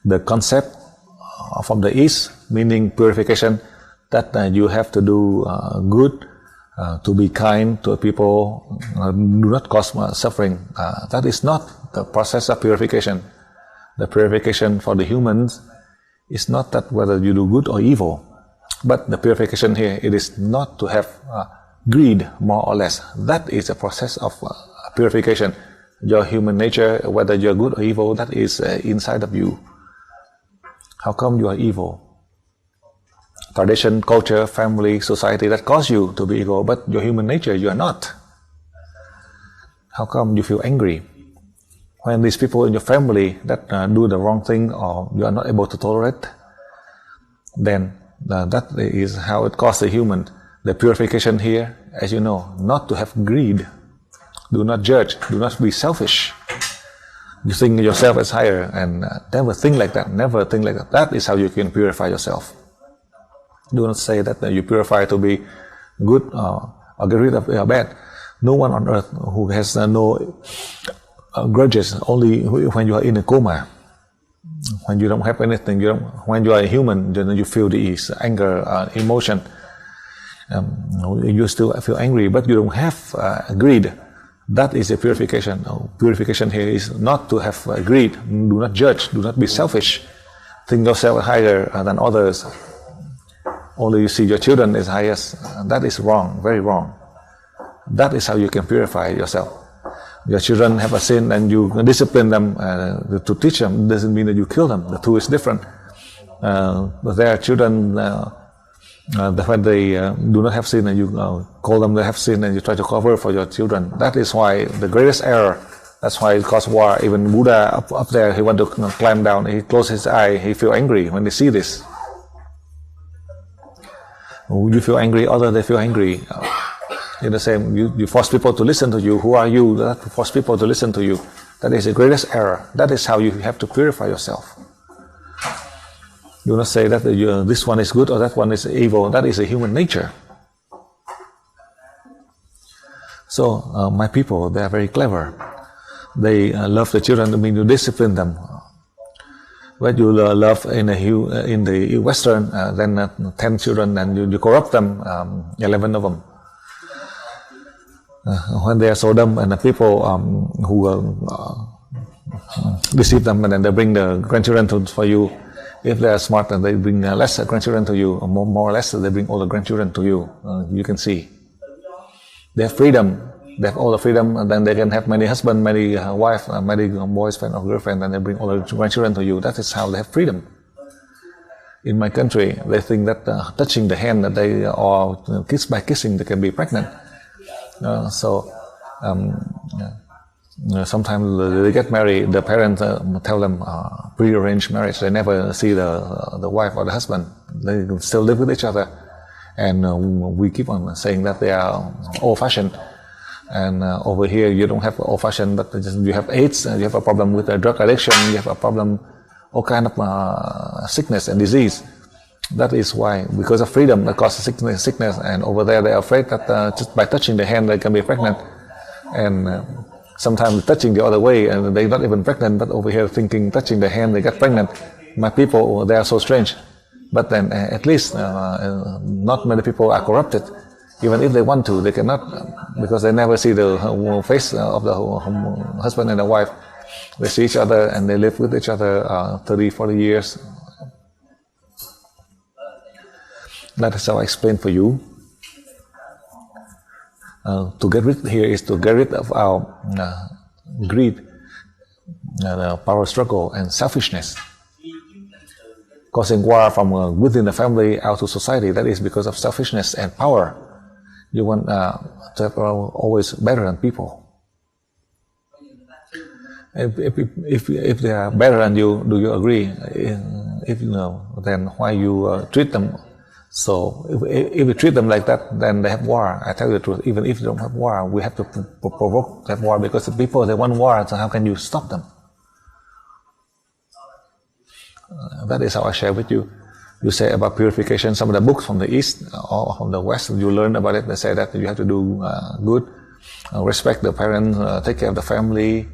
the concept from the East, meaning purification, that you have to do good, to be kind to people, do not cause suffering. That is not the process of purification. The purification for the humans is not that whether you do good or evil. But the purification here, it is not to have greed, more or less. That is a process of purification. Your human nature, whether you're good or evil, that is inside of you. How come you are evil? Tradition, culture, family, society, that cause you to be evil, but your human nature, you are not. How come you feel angry? When these people in your family that do the wrong thing or you are not able to tolerate, then that is how it causes the human. The purification here, as you know, not to have greed. Do not judge. Do not be selfish. You think yourself as higher and never think like that. Never think like that. That is how you can purify yourself. Do not say that you purify to be good or get rid of bad. No one on earth who has no grudges, only when you are in a coma. When you don't have anything, when you are a human, then you feel the anger, emotion. You still feel angry, but you don't have greed. That is a purification. Purification here is not to have greed. Do not judge. Do not be selfish. Think yourself higher than others. Only you see your children as highest. That is wrong, very wrong. That is how you can purify yourself. Your children have a sin and you discipline them to teach them. It doesn't mean that you kill them. The two is different. But there are children when they do not have sin and you call them they have sin and you try to cover for your children. That is why the greatest error. That's why it caused war. Even Buddha up there, he want to climb down. He closed his eye. He feel angry when they see this. You feel angry, others they feel angry. In the same, you force people to listen to you. Who are you that force people to listen to you? That is the greatest error. That is how you have to purify yourself. Do not say that this one is good or that one is evil. That is a human nature. So my people, they are very clever. They love the children. I mean, you discipline them. When you love in the Western, then 10 children, and you corrupt them, 11 of them. When they are so dumb, and the people who deceive them, and then they bring the grandchildren for you. If they are smart, and they bring less grandchildren to you, or more or less, they bring all the grandchildren to you. You can see. They have freedom. They have all the freedom, and then they can have many husbands, many wives, many boyfriend or girlfriend, and they bring all the grandchildren to you. That is how they have freedom. In my country, they think that touching the hand, that they or by kissing, they can be pregnant. Sometimes they get married, the parents tell them pre-arranged marriage. They never see the wife or the husband. They still live with each other. And we keep on saying that they are old-fashioned. And over here, you don't have old-fashioned, but you have AIDS, you have a problem with drug addiction, you have a problem, all kind of sickness and disease. That is why, because of freedom, that causes sickness, and over there they are afraid that just by touching the hand they can be pregnant, and sometimes touching the other way and they're not even pregnant, but over here thinking touching the hand they get pregnant. My people, they are so strange. But then at least not many people are corrupted. Even if they want to, they cannot, because they never see the face of the husband and the wife. They see each other and they live with each other 30, 40 years. That is how I explain for you. To get rid here is to get rid of our greed, the power struggle, and selfishness, causing war from within the family out to society. That is because of selfishness and power. You want to have always better than people. If they are better than you, do you agree? If you know, then why you treat them? So if we treat them like that, then they have war. I tell you the truth. Even if they don't have war, we have to provoke that war, because the people, they want war. So how can you stop them? That is how I share with you. You say about purification. Some of the books from the East or from the West, you learn about it. They say that you have to do good, respect the parents, take care of the family,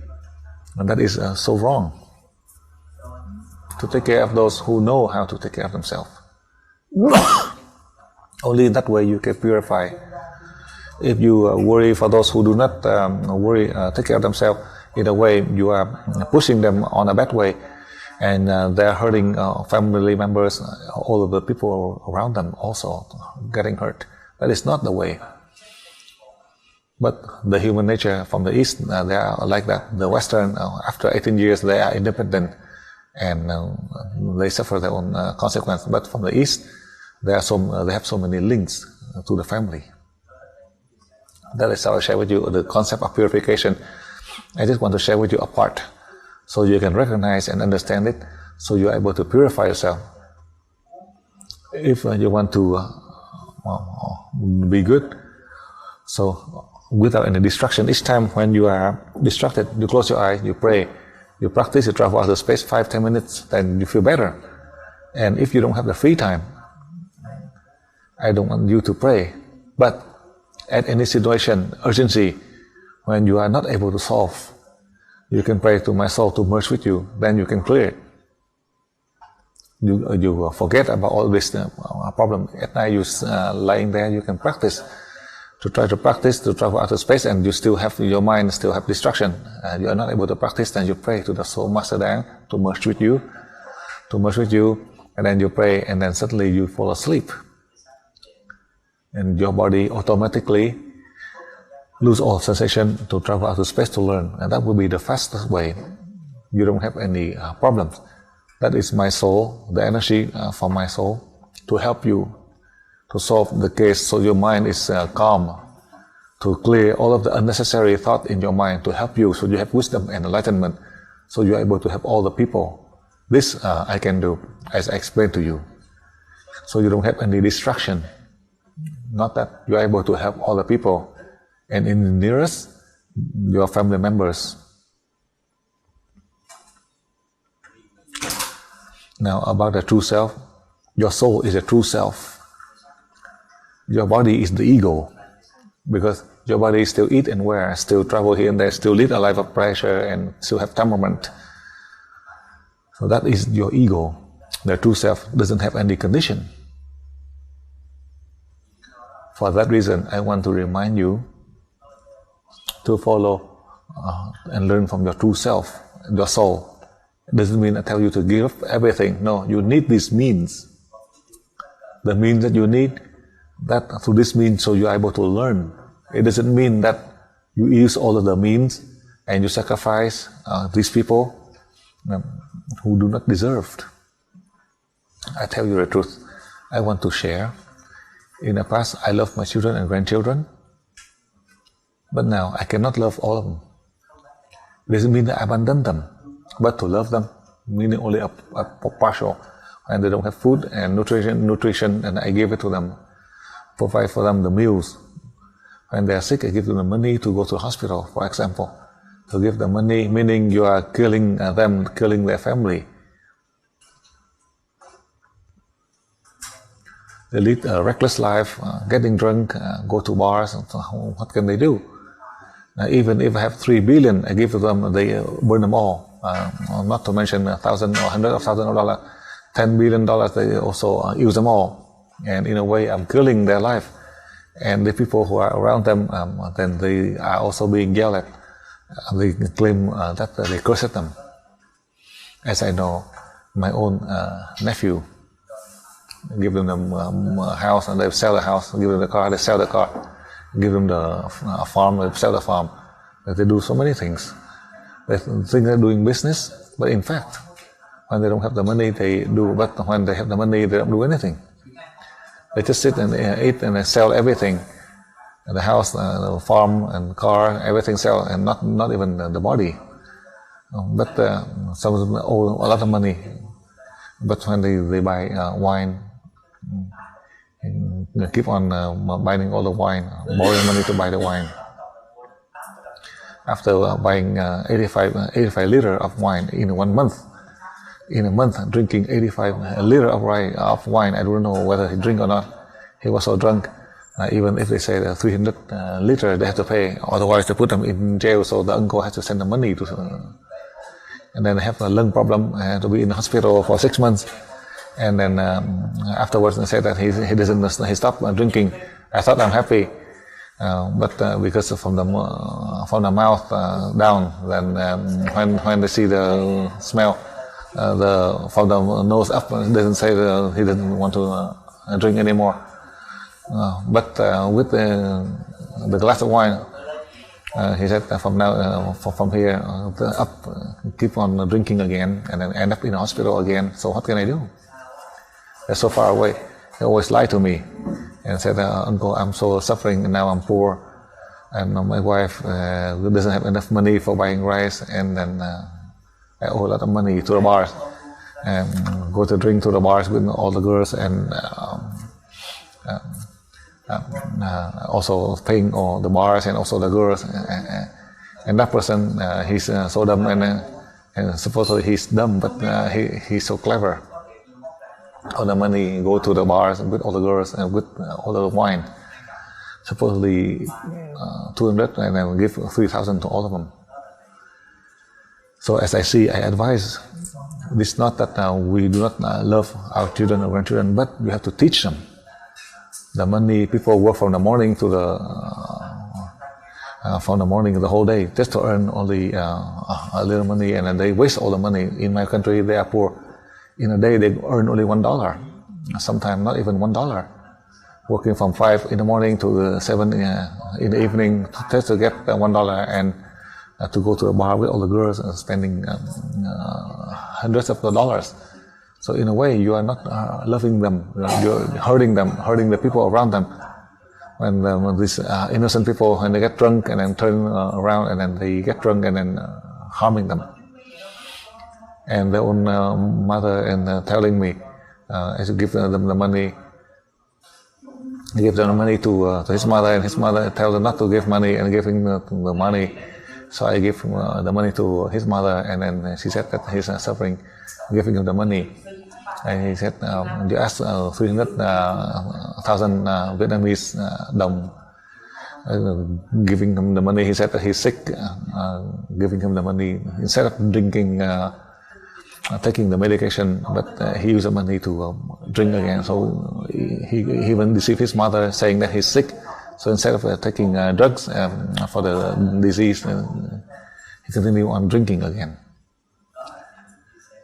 and that is so wrong. To take care of those who know how to take care of themselves. Only that way you can purify. If you worry for those who do not take care of themselves, in a way you are pushing them on a bad way, and they are hurting family members, all of the people around them also getting hurt. That is not the way. But the human nature from the East, they are like that. The Western, after 18 years, they are independent, and they suffer their own consequences. But from the East, they have so many links to the family. That is how I share with you the concept of purification. I just want to share with you a part, so you can recognize and understand it, so you are able to purify yourself. If you want to be good, so without any distraction, each time when you are distracted, you close your eyes, you pray, you practice, you travel out of space 5-10 minutes, then you feel better. And if you don't have the free time, I don't want you to pray. But at any situation, urgency, when you are not able to solve, you can pray to my soul to merge with you, then you can clear it. You forget about all this problem. At night you lying there, you can practice. To try to practice, to travel out of space, and you still have, your mind still have distraction. You are not able to practice, then you pray to the Soul Master Dang to merge with you, and then you pray, and then suddenly you fall asleep. And your body automatically lose all sensation to travel out of space to learn. And that will be the fastest way. You don't have any problems. That is my soul, the energy from my soul, to help you to solve the case, so your mind is calm, to clear all of the unnecessary thought in your mind, to help you, so you have wisdom and enlightenment, so you are able to help all the people. This I can do, as I explained to you. So you don't have any distraction. Not that you are able to help all the people, and in the nearest, your family members. Now about the true self, your soul is a true self. Your body is the ego, because your body still eat and wear, still travel here and there, still lead a life of pressure, and still have temperament. So that is your ego. The true self doesn't have any condition. For that reason, I want to remind you to follow and learn from your true self, your soul. It doesn't mean I tell you to give up everything. No, you need these means. The means that you need, that through this means, so you are able to learn. It doesn't mean that you use all of the means and you sacrifice these people who do not deserve. I tell you the truth. I want to share. In the past, I loved my children and grandchildren, but now I cannot love all of them. It doesn't mean that I abandon them, but to love them, meaning only a partial. And they don't have food and nutrition, and I give it to them, provide for them the meals. When they are sick, I give them the money to go to the hospital, for example. To give them money, meaning you are killing them, killing their family. They lead a reckless life, getting drunk, go to bars. What can they do? Even if I have 3 billion, I give to them, they burn them all. Not to mention $1,000 or hundreds of thousands of dollars, $10 billion, they also use them all. And in a way, I'm killing their life. And the people who are around them, then they are also being yelled at. They claim that they curse at them. As I know, my own nephew, give them a house and they sell the house, give them the car, they sell the car, give them the farm, they sell the farm. They do so many things. They think they're doing business, but in fact, when they don't have the money, they do, but when they have the money, they don't do anything. They just sit and eat and they sell everything. The house, the farm and car, everything sell, and not even the body. But some of them owe a lot of money. But when they buy wine, they keep on buying all the wine, borrowing money to buy the wine. After buying 85 liters of wine in 1 month, in a month drinking 85 liters of wine, I don't know whether he drink or not. He was so drunk. Even if they say 300 liters, they have to pay. Otherwise, they put them in jail. So the uncle has to send the money to. And then they have a lung problem, to be in the hospital for 6 months. And then afterwards, they say that he stopped drinking. I thought I'm happy, but because from the mouth down, then when they see the smell, from the nose up, it doesn't say he doesn't want to drink anymore. But with the glass of wine, he said from now, from here up, keep on drinking again, and then end up in the hospital again. So what can I do? They're so far away. He always lied to me and said, "Uncle, I'm so suffering, and now I'm poor, and my wife doesn't have enough money for buying rice, and then I owe a lot of money to the bars, and go to drink to the bars with all the girls, and also paying all the bars and also the girls." And that person, he's so dumb, and supposedly he's dumb, but he's so clever. All the money go to the bars with all the girls and with all the wine. Supposedly 200, and then give 3,000 to all of them. So as I see, I advise, it's not that we do not love our children or grandchildren, but we have to teach them. The money, people work from the morning to the whole day just to earn only a little money, and then they waste all the money. In my country, they are poor. In a day, they earn only $1. Sometimes not even $1. Working from 5 in the morning to 7 in the evening just to get $1, and to go to a bar with all the girls and spending hundreds of dollars. So in a way, you are not loving them. You're hurting them, hurting the people around them. When these innocent people, when they get drunk and then turn around and then they get drunk and then harming them. And their own mother and telling me, I should give them the money. He gives them the money to his mother, and his mother tells them not to give money, and giving the money. So I give the money to his mother, and then she said that he's suffering, giving him the money. And he said, you asked 300,000 Vietnamese đồng, giving him the money. He said that he's sick, giving him the money. Instead of drinking, taking the medication, but he used the money to drink again. So he even deceived his mother, saying that he's sick. So instead of taking drugs for the disease, he continued on drinking again.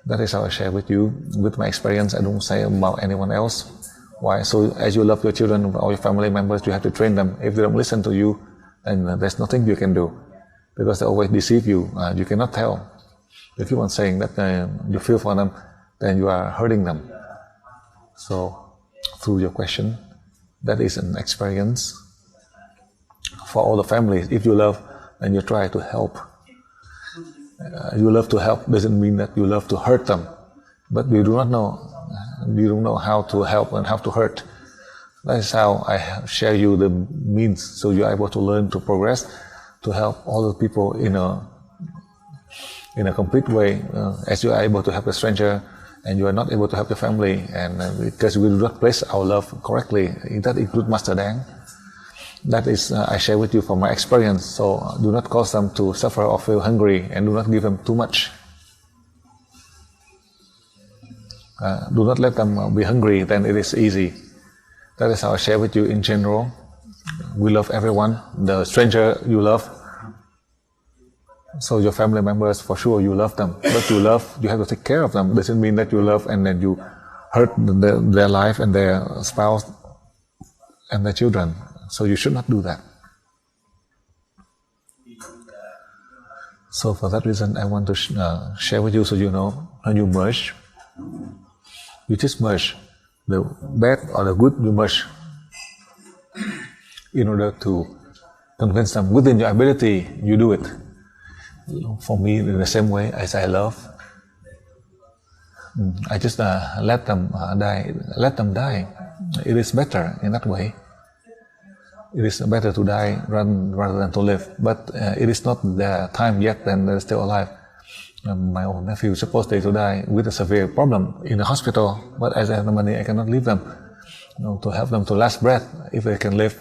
That is how I share with you, with my experience. I don't say about anyone else. Why? So as you love your children or your family members, you have to train them. If they don't listen to you, then there's nothing you can do, because they always deceive you. You cannot tell. If you keep on saying that you feel for them, then you are hurting them. So through your question, that is an experience for all the families. If you love, then you try to help. You love to help doesn't mean that you love to hurt them, but you do not know. You don't know how to help and how to hurt. That is how I share you the means, so you are able to learn to progress, to help all the people in a complete way. As you are able to help a stranger, and you are not able to help your family, and because we do not place our love correctly, that includes Master Dang. That is, I share with you from my experience. So do not cause them to suffer or feel hungry, and do not give them too much. Do not let them be hungry, then it is easy. That is how I share with you in general. We love everyone. The stranger you love. So your family members, for sure, you love them. But you love, you have to take care of them. Doesn't mean that you love and then you hurt their life and their spouse and their children. So you should not do that. So for that reason, I want to share with you so you know, when you merge, you just merge. The bad or the good, you merge. In order to convince them within your ability, you do it. For me, in the same way as I love, I just let them die. Let them die. It is better in that way. It is better to die rather than to live. But it is not the time yet, then they're still alive. My own nephew is supposed to die with a severe problem in the hospital, but as I have the money, I cannot leave them. To help them to last breath, if they can live,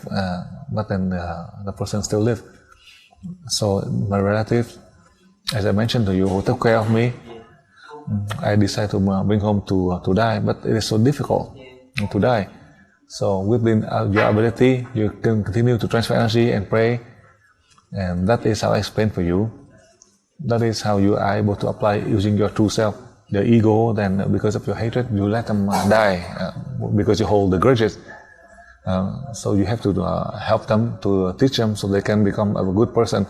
but then the person still live. So my relatives, as I mentioned to you, who took care of me, I decided to bring home to die, but it is so difficult to die. So within your ability, you can continue to transfer energy and pray, and that is how I explain for you. That is how you are able to apply using your true self. The ego, then because of your hatred, you let them die because you hold the grudges. So you have to help them, to teach them so they can become a good person.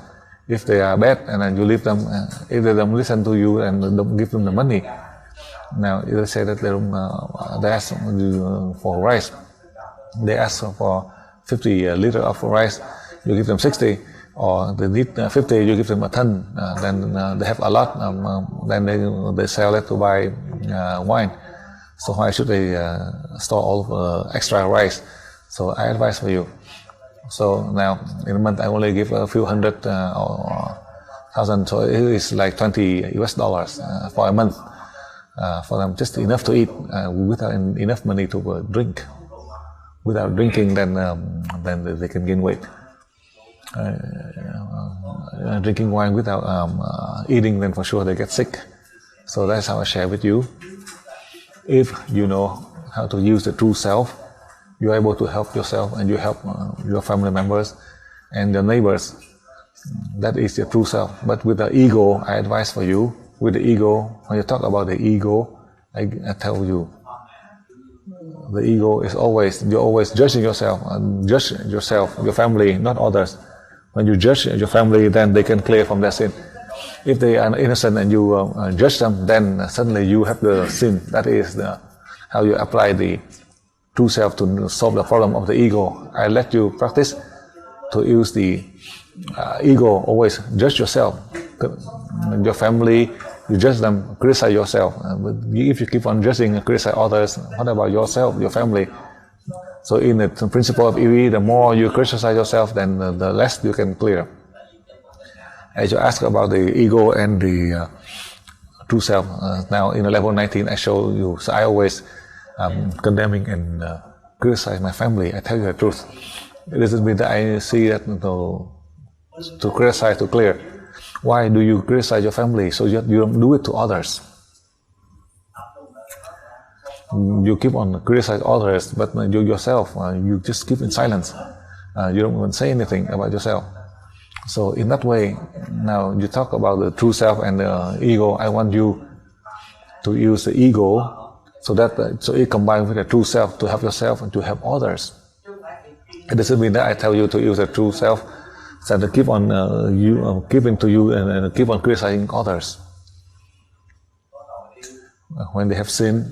If they are bad, and then you leave them, if they don't listen to you and don't give them the money. Now, they say that they ask for rice. They ask for 50 liters of rice, you give them 60. Or they need 50, you give them a ton, then they have a lot, then they sell it to buy wine. So why should they store all extra rice? So I advise for you. So now in a month I only give a few hundred or thousand, so it is like $20 for a month for them, just enough to eat without enough money to drink. Without drinking, then they can gain weight. Drinking wine without eating, then for sure they get sick. So that's how I share with you. If you know how to use the true self, you are able to help yourself and you help your family members and your neighbors. That is your true self. But with the ego, I advise for you, with the ego, when you talk about the ego, I tell you, the ego is always, you're always judging yourself, judge yourself, your family, not others. When you judge your family, then they can clear from their sin. If they are innocent and you judge them, then suddenly you have the sin. That is how you apply the true self to solve the problem of the ego. I let you practice to use the ego. Always judge yourself. Your family, you judge them, criticize yourself. But if you keep on judging and criticize others, what about yourself, your family? So in the principle of EV, the more you criticize yourself, then the less you can clear. As you ask about the ego and the true self, now in the level 19 I show you, so I always condemning and criticize my family. I tell you the truth. It doesn't mean that I see that to criticize to clear. Why do you criticize your family? So you don't do it to others. You keep on criticizing others, but you yourself, you just keep in silence. You don't even say anything about yourself. So in that way, now you talk about the true self and the ego. I want you to use the ego so that so it combines with the true self to help yourself and to help others. It doesn't mean that I tell you to use the true self, so to keep on giving to you and keep on criticizing others. When they have sinned,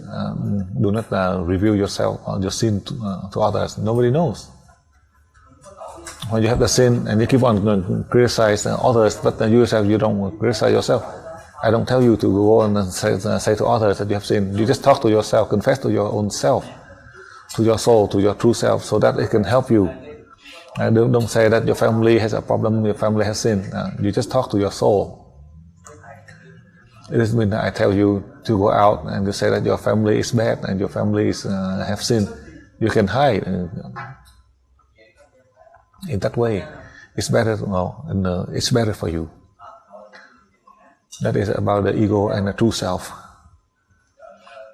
do not reveal yourself or your sin to others. Nobody knows. When you have the sin and you keep on criticizing others, but you yourself, you don't criticize yourself. I don't tell you to go on and say to others that you have sinned. You just talk to yourself, confess to your own self, to your soul, to your true self, so that it can help you. Don't say that your family has a problem, your family has sinned. You just talk to your soul. It doesn't mean that I tell you to go out and to say that your family is bad and your family is have sin. You can hide in that way. It's better, it's better for you. That is about the ego and the true self.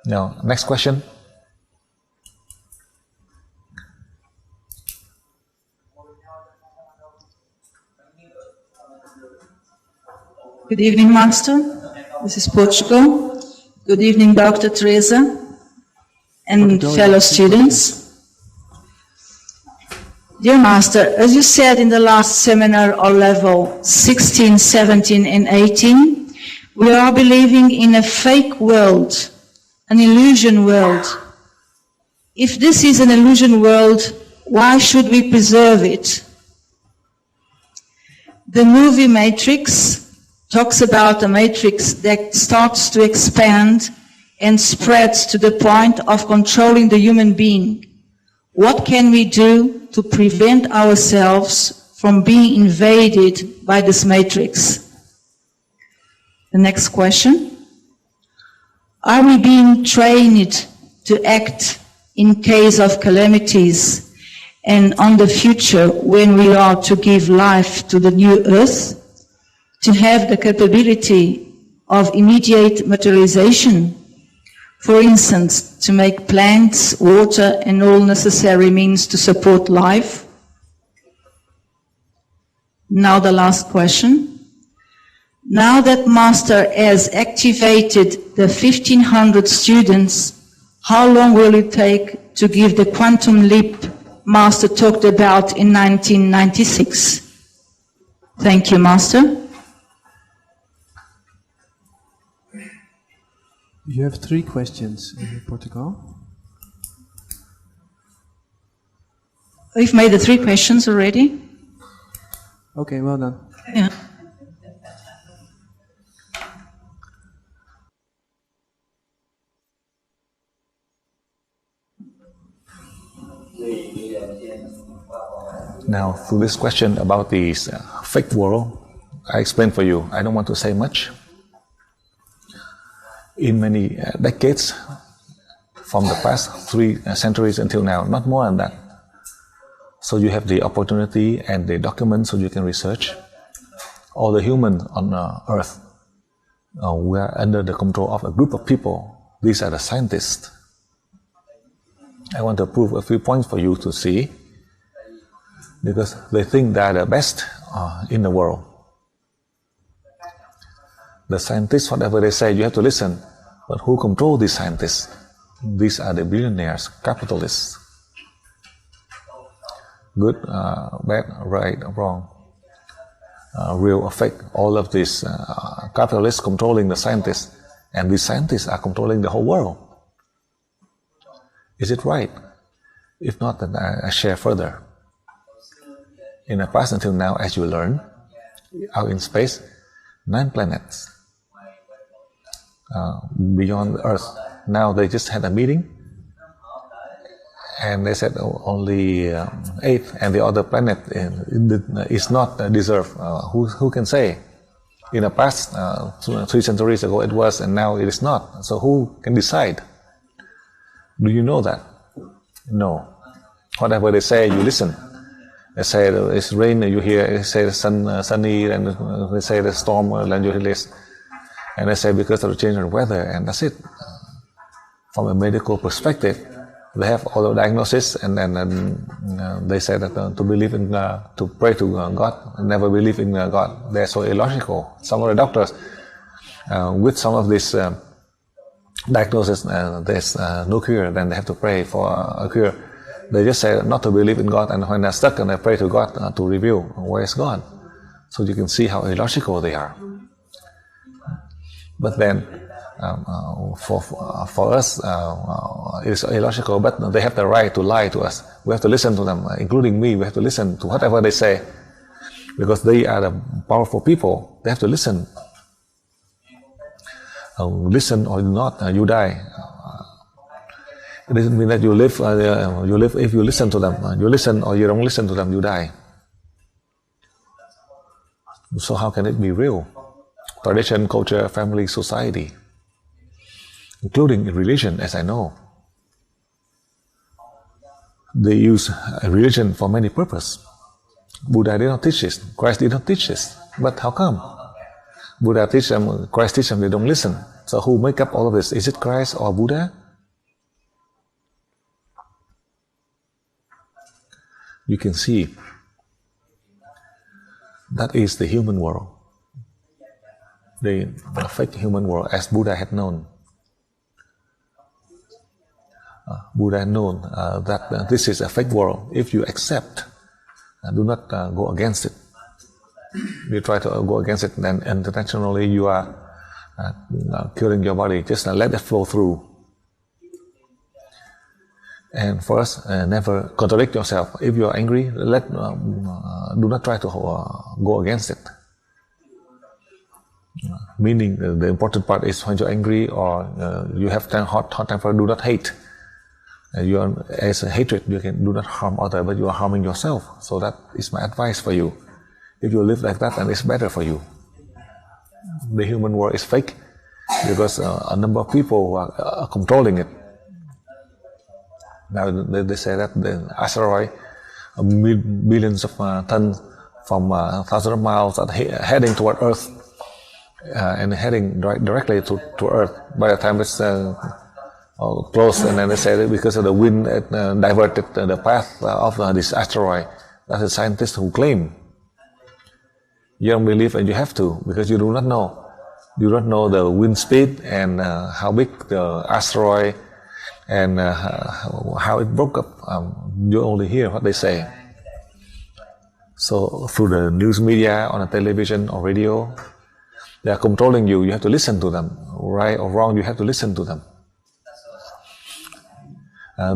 Now, next question. Good evening, Master. This is Portugal. Good evening, Dr. Teresa and fellow students. Dear Master, as you said in the last seminar on level 16, 17 and 18, we are believing in a fake world, an illusion world. If this is an illusion world, why should we preserve it? The movie Matrix talks about a matrix that starts to expand and spreads to the point of controlling the human being. What can we do to prevent ourselves from being invaded by this matrix? The next question. Are we being trained to act in case of calamities and on the future when we are to give life to the new earth? To have the capability of immediate materialization, for instance, to make plants, water, and all necessary means to support life? Now the last question. Now that Master has activated the 1,500 students, how long will it take to give the quantum leap Master talked about in 1996? Thank you, Master. You have 3 questions in Portugal. We've made the 3 questions already. Okay, well done. Yeah. Now, to this question about the fake world, I explained for you. I don't want to say much. In many decades, from the past 3 centuries until now, not more than that. So you have the opportunity and the documents so you can research. All the humans on Earth, we are under the control of a group of people. These are the scientists. I want to prove a few points for you to see, because they think they are the best in the world. The scientists, whatever they say, you have to listen. But who control these scientists? These are the billionaires, capitalists. Good, bad, right, wrong, real or fake. All of these capitalists controlling the scientists, and these scientists are controlling the whole world. Is it right? If not, then I share further. In the past until now, as you learn, out in space, 9 planets. Beyond the Earth. Now they just had a meeting and they said only 8 and the other planet is not deserved. Who can say? In the past 3 centuries ago it was, and now it is not. So who can decide? Do you know that? No. Whatever they say, you listen. They say it's rain, you hear. They say the sun sunny, and they say the storm, and you listen. And they say because of the change in weather, and that's it. From a medical perspective, they have all the diagnosis, and then they say that to believe in, to pray to God, and never believe in God. They're so illogical. Some of the doctors, with some of this diagnosis, there's no cure, then they have to pray for a cure. They just say not to believe in God, and when they're stuck, and they pray to God to reveal where is God. So you can see how illogical they are. But then, for us, it's illogical, but they have the right to lie to us. We have to listen to them, including me. We have to listen to whatever they say, because they are the powerful people. They have to listen. Listen or not, you die. It doesn't mean that you live. You live if you listen to them. You listen or you don't listen to them, you die. So how can it be real? tradition, culture, family, society, including religion, as I know. They use religion for many purposes. Buddha did not teach this. Christ did not teach this. But how come? Buddha teach them, Christ teach them, they don't listen. So who make up all of this? Is it Christ or Buddha? You can see that is the human world. The fake human world as Buddha had known. Buddha had known that this is a fake world. If you accept, do not go against it. You try to go against it, then intentionally you are killing your body. Just let it flow through. And first, never contradict yourself. If you are angry, do not try to go against it. Meaning, the important part is when you're angry or you have hot temper, do not hate. As a hatred, you can do not harm others, but you are harming yourself. So that is my advice for you. If you live like that, then it's better for you. The human world is fake because a number of people who are controlling it. Now they say that the asteroid, billions of tons from thousands of miles, are heading toward Earth and heading directly to Earth. By the time it's close, and then they say that because of the wind, it diverted the path of this asteroid. That's the scientists who claim. You don't believe, and you have to, because you do not know. You don't know the wind speed and how big the asteroid and how it broke up. You only hear what they say. So through the news media, on the television or radio, they are controlling you. You have to listen to them. Right or wrong, you have to listen to them.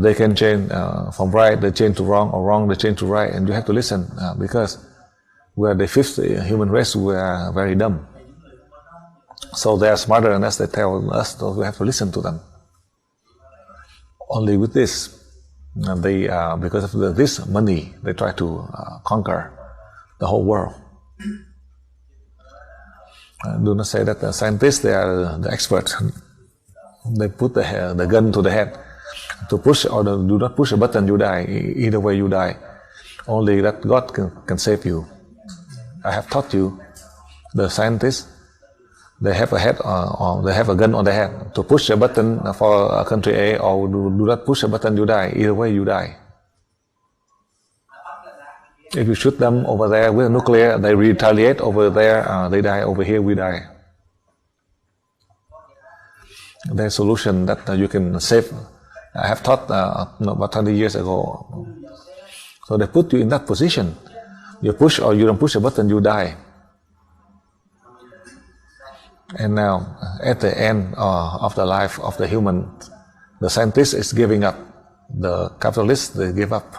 They can change from right, they change to wrong, or wrong, they change to right, and you have to listen because we are the fifth human race. We are very dumb. So they are smarter than us. They tell us, so we have to listen to them. Only with this, they because of this money, they try to conquer the whole world. Do not say that the scientists, they are the experts. They put the gun to the head to push, or do not push a button, you die. Either way, you die. Only that God can save you. I have taught you, the scientists, they have a head, or they have a gun on their head to push a button for a country A, or do not push a button, you die. Either way, you die. If you shoot them over there with a nuclear, they retaliate over there, they die. Over here, we die. There's a solution that you can save. I have taught about 20 years ago. So they put you in that position. You push or you don't push a button, you die. And now, at the end of the life of the human, the scientist is giving up. The capitalists, they give up,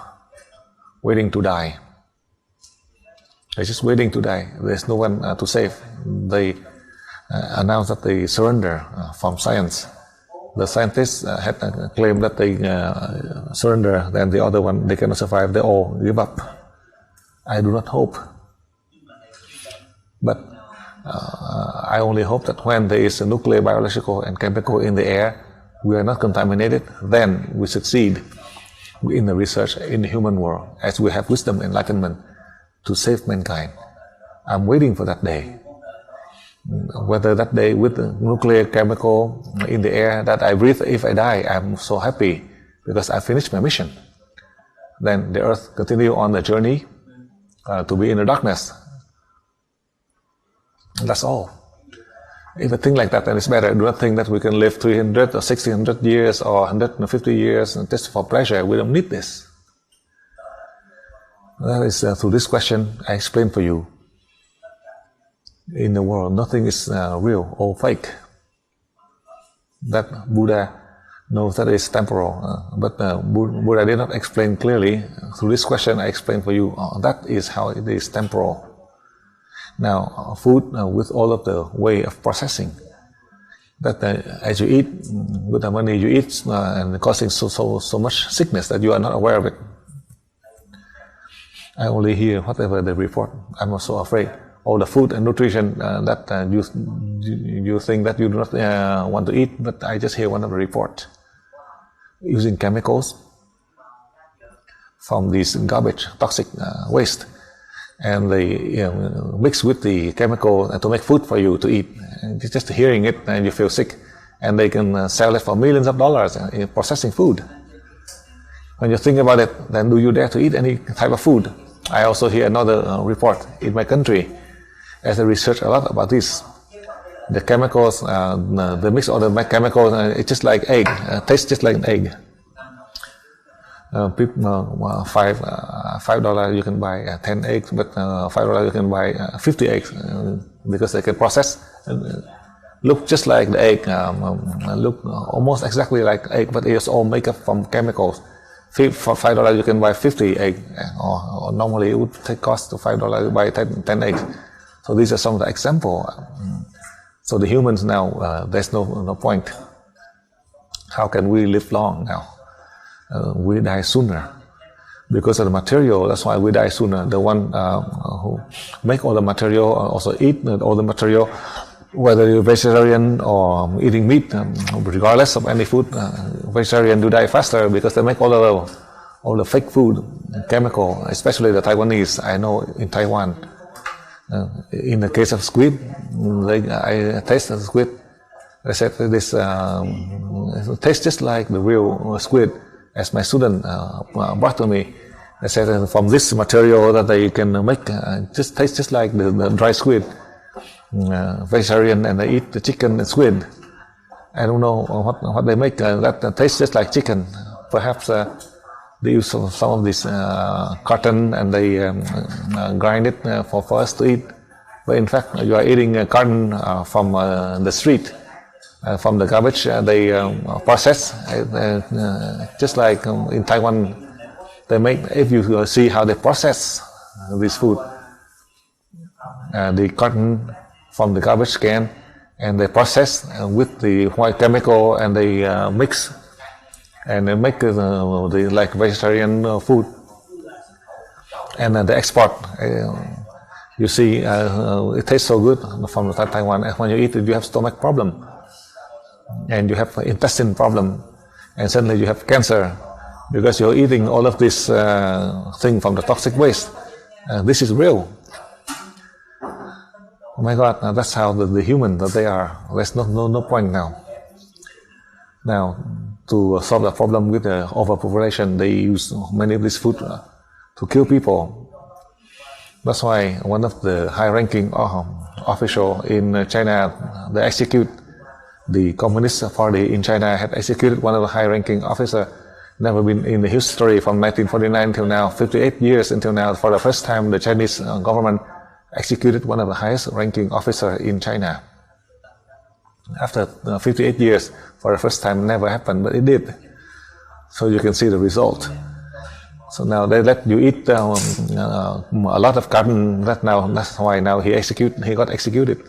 waiting to die. They're just waiting to die. There's no one to save. They announce that they surrender from science. The scientists had claimed that they surrender, then the other one, they cannot survive, they all give up. I do not hope. But I only hope that when there is a nuclear, biological, and chemical in the air, we are not contaminated, then we succeed in the research in the human world, as we have wisdom, enlightenment, to save mankind. I'm waiting for that day. Whether that day with the nuclear, chemical in the air that I breathe, if I die, I'm so happy because I finished my mission. Then the earth continue on the journey to be in the darkness. That's all. If I think like that, then it's better. Do not think that we can live 300 or 1600 years or 150 years just for pleasure. We don't need this. That is through this question I explained for you. In the world, nothing is real or fake. That Buddha knows that is temporal, but Buddha did not explain clearly. Through this question I explained for you, that is how it is temporal. Now, food with all of the way of processing, that as you eat, with the money you eat, and causing so much sickness that you are not aware of it. I only hear whatever they report. I'm also afraid. all the food and nutrition that you think that you do not want to eat. But I just hear one of the report using chemicals from these garbage, toxic waste, and they mix with the chemical to make food for you to eat. And just hearing it, and you feel sick, and they can sell it for millions of dollars in processing food. When you think about it, then do you dare to eat any type of food? I also hear another report in my country, as I research a lot about this. The chemicals, they mix all the chemicals, it's just like egg, tastes just like an egg. $5 you can buy 10 eggs, but $5 you can buy 50 eggs because they can process. Look just like the egg, look almost exactly like egg, but it's all made up from chemicals. For $5 you can buy 50 eggs, or normally it would cost $5 to buy 10 eggs. So these are some of the examples. So the humans now, there's no point. How can we live long now? We die sooner because of the material. That's why we die sooner. The one who make all the material also eat all the material, whether you're vegetarian or eating meat, regardless of any food. Vegetarian do die faster because they make all the fake food, chemical, especially the Taiwanese. I know in Taiwan, in the case of squid, I tasted the squid. They said this it tastes just like the real squid. As my student brought to me, they said from this material that they can make just tastes just like the dry squid. Vegetarian, and they eat the chicken and squid. I don't know what they make that tastes just like chicken. Perhaps they use some of this cotton and they grind it for us to eat. But in fact, you are eating cotton from the street. From the garbage they process, just like in Taiwan they make. If you see how they process this food, the cotton from the garbage can, and they process with the white chemical, and they mix, and they make the like vegetarian food, and they export. You see, it tastes so good from Taiwan, and when you eat it, you have stomach problem. And you have an intestine problem, and suddenly you have cancer because you're eating all of this thing from the toxic waste. This is real. Oh my God, that's how the human that they are. There's no point now. Now, to solve the problem with the overpopulation, they use many of this food to kill people. That's why one of the high-ranking official in China, they execute. The Communist Party in China had executed one of the high-ranking officers. Never been in the history from 1949 till now, 58 years until now. For the first time, the Chinese government executed one of the highest-ranking officers in China. After 58 years, for the first time, never happened, but it did. So you can see the result. So now they let you eat a lot of cotton. That's why now he got executed.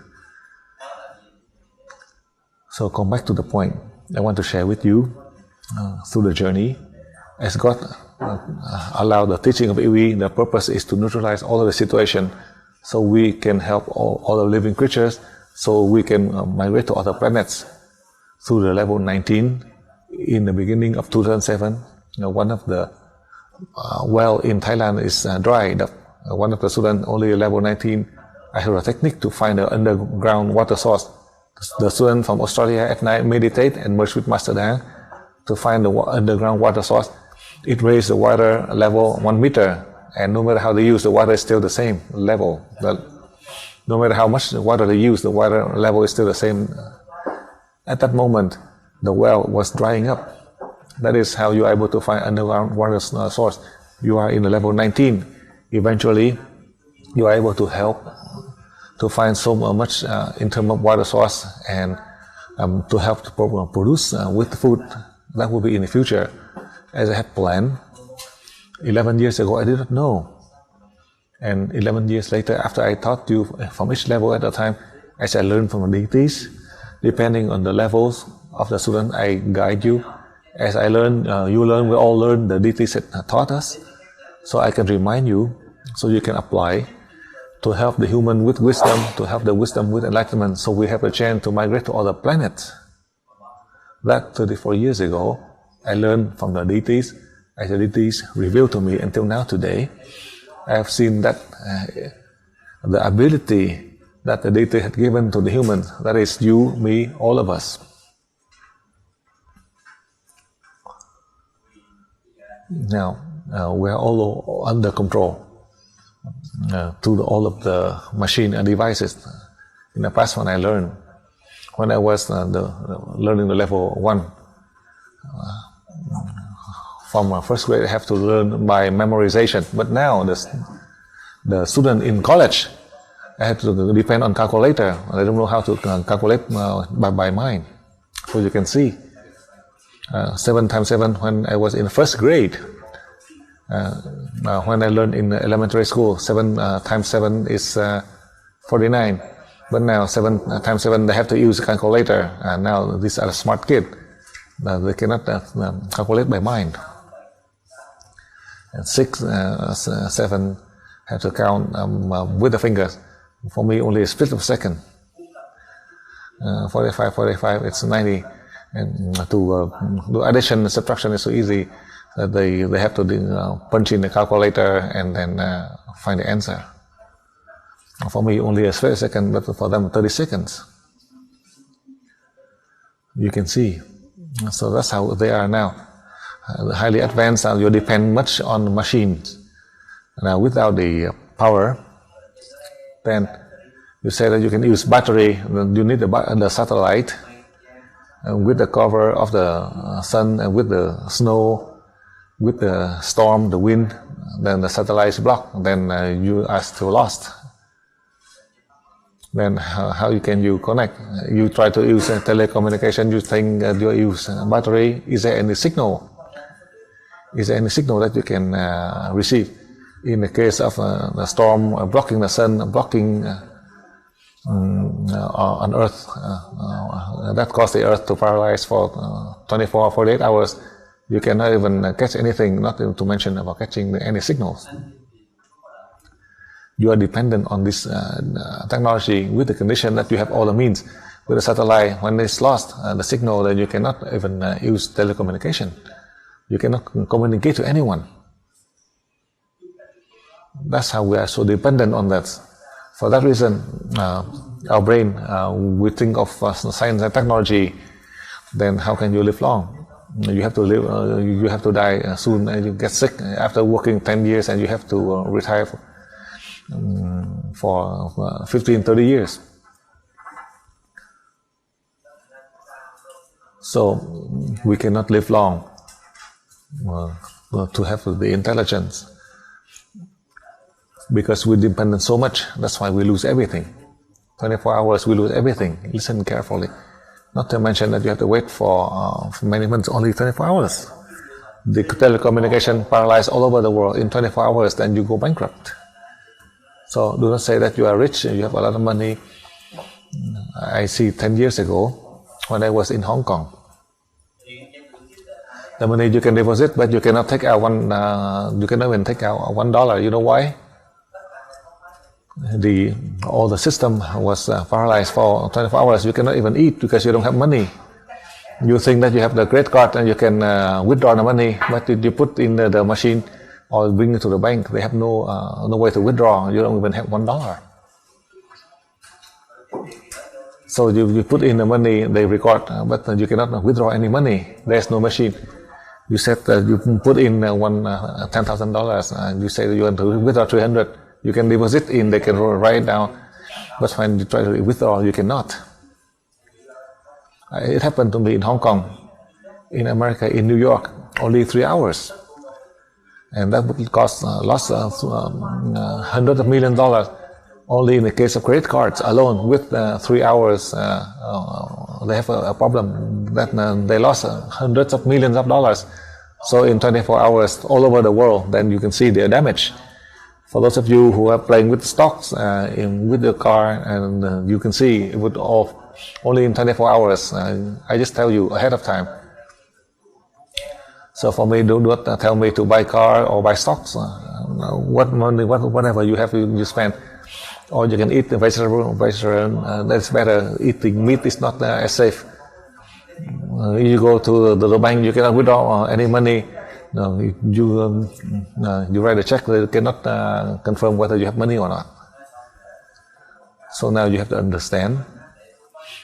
So come back to the point. I want to share with you through the journey. As God allowed the teaching of EV, the purpose is to neutralize all of the situation so we can help all the living creatures, so we can migrate to other planets. Through the level 19, in the beginning of 2007, one of the well in Thailand is dried up. One of the students, only level 19, I have a technique to find an underground water source. The student from Australia at night meditate and merge with Master Dang to find the underground water source. It raised the water level 1 meter, and no matter how they use, the water is still the same level. No matter how much water they use, the water level is still the same. At that moment, the well was drying up. That is how you are able to find underground water source. You are in the level 19. Eventually, you are able to help to find so much in terms of water source, and to help to produce with food. That will be in the future, as I had planned. 11 years ago, I did not know. And 11 years later, after I taught you from each level at the time, as I learned from the deities, depending on the levels of the student, I guide you. As I learn, you learn, we all learn, the deities had taught us. So I can remind you, so you can apply to help the human with wisdom, to help the wisdom with enlightenment, so we have a chance to migrate to other planets. That 34 years ago, I learned from the deities, as the deities revealed to me until now today. I have seen that the ability that the deity had given to the human, that is you, me, all of us. Now, we are all under control to all of the machine and devices. In the past, when I learned, when I was learning the level 1, from first grade, I have to learn by memorization. But now, the student in college, I have to depend on calculator. I don't know how to calculate by mind. So you can see, 7 times 7 when I was in first grade. When I learned in elementary school, 7 times 7 is 49. But now 7 times 7, they have to use a calculator. Now these are smart kids. They cannot calculate by mind. And 6, 7 have to count with the fingers. For me, only a split of a second. 45, it's 90. And to do addition and subtraction is so easy that they have to punch in the calculator and then find the answer. For me, only a split second, but for them, 30 seconds. You can see. So that's how they are now. Highly advanced, you depend much on machines. Now, without the power, then you say that you can use battery, you need the satellite, with the cover of the sun, and with the snow, with the storm, the wind, then the satellite is blocked, then you are still lost. Then how can you connect? You try to use telecommunication, you think you use battery. Is there any signal? Is there any signal that you can receive? In the case of the storm blocking the sun, blocking on Earth, that caused the Earth to paralyze for 24 or 48 hours. You cannot even catch anything, not to mention about catching any signals. You are dependent on this technology with the condition that you have all the means. With the satellite, when it's lost, the signal, then you cannot even use telecommunication. You cannot communicate to anyone. That's how we are so dependent on that. For that reason, our brain, we think of science and technology, then how can you live long? You have to live, you have to die soon, and you get sick after working 10 years, and you have to retire for 15, 30 years. So we cannot live long to have the intelligence, because we depend on so much. That's why we lose everything. 24 hours, we lose everything. Listen carefully. Not to mention that you have to wait for many months, only 24 hours. The telecommunication paralyzed all over the world in 24 hours, then you go bankrupt. So do not say that you are rich, you have a lot of money. I see 10 years ago, when I was in Hong Kong, the money you can deposit, but you cannot take out you cannot even take out $1. You know why? All the system was paralyzed for 24 hours. You cannot even eat because you don't have money. You think that you have the credit card and you can withdraw the money, but you put in the machine or bring it to the bank. They have no way to withdraw. You don't even have $1. So you put in the money, they record, but you cannot withdraw any money. There's no machine. You said you put in $10,000 and you say that you want to withdraw 300. You can deposit in, they can write it down, but when you try to withdraw, you cannot. It happened to me in Hong Kong, in America, in New York, only 3 hours. And that would cost lost hundreds of millions of dollars. Only in the case of credit cards alone, with 3 hours, they have a problem that they lost hundreds of millions of dollars. So in 24 hours, all over the world, then you can see the damage. For those of you who are playing with stocks with your car, and you can see it would only in 24 hours. I just tell you ahead of time. So for me, do not tell me to buy car or buy stocks. What money, whatever you have, you spend. or you can eat the vegetable. That's better. Eating meat is not as safe. You go to the bank, you cannot withdraw any money. No, you write a check, they cannot confirm whether you have money or not. So now you have to understand,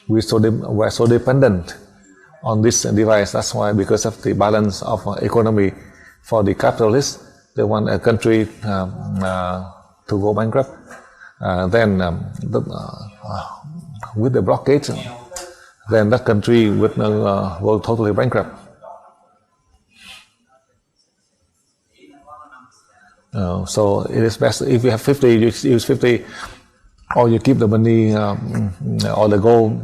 we're so dependent on this device. That's why, because of the balance of economy for the capitalists, they want a country to go bankrupt. Then with the blockade, then that country will totally bankrupt. So it is best if you have 50, you use 50, or you keep the money or the gold,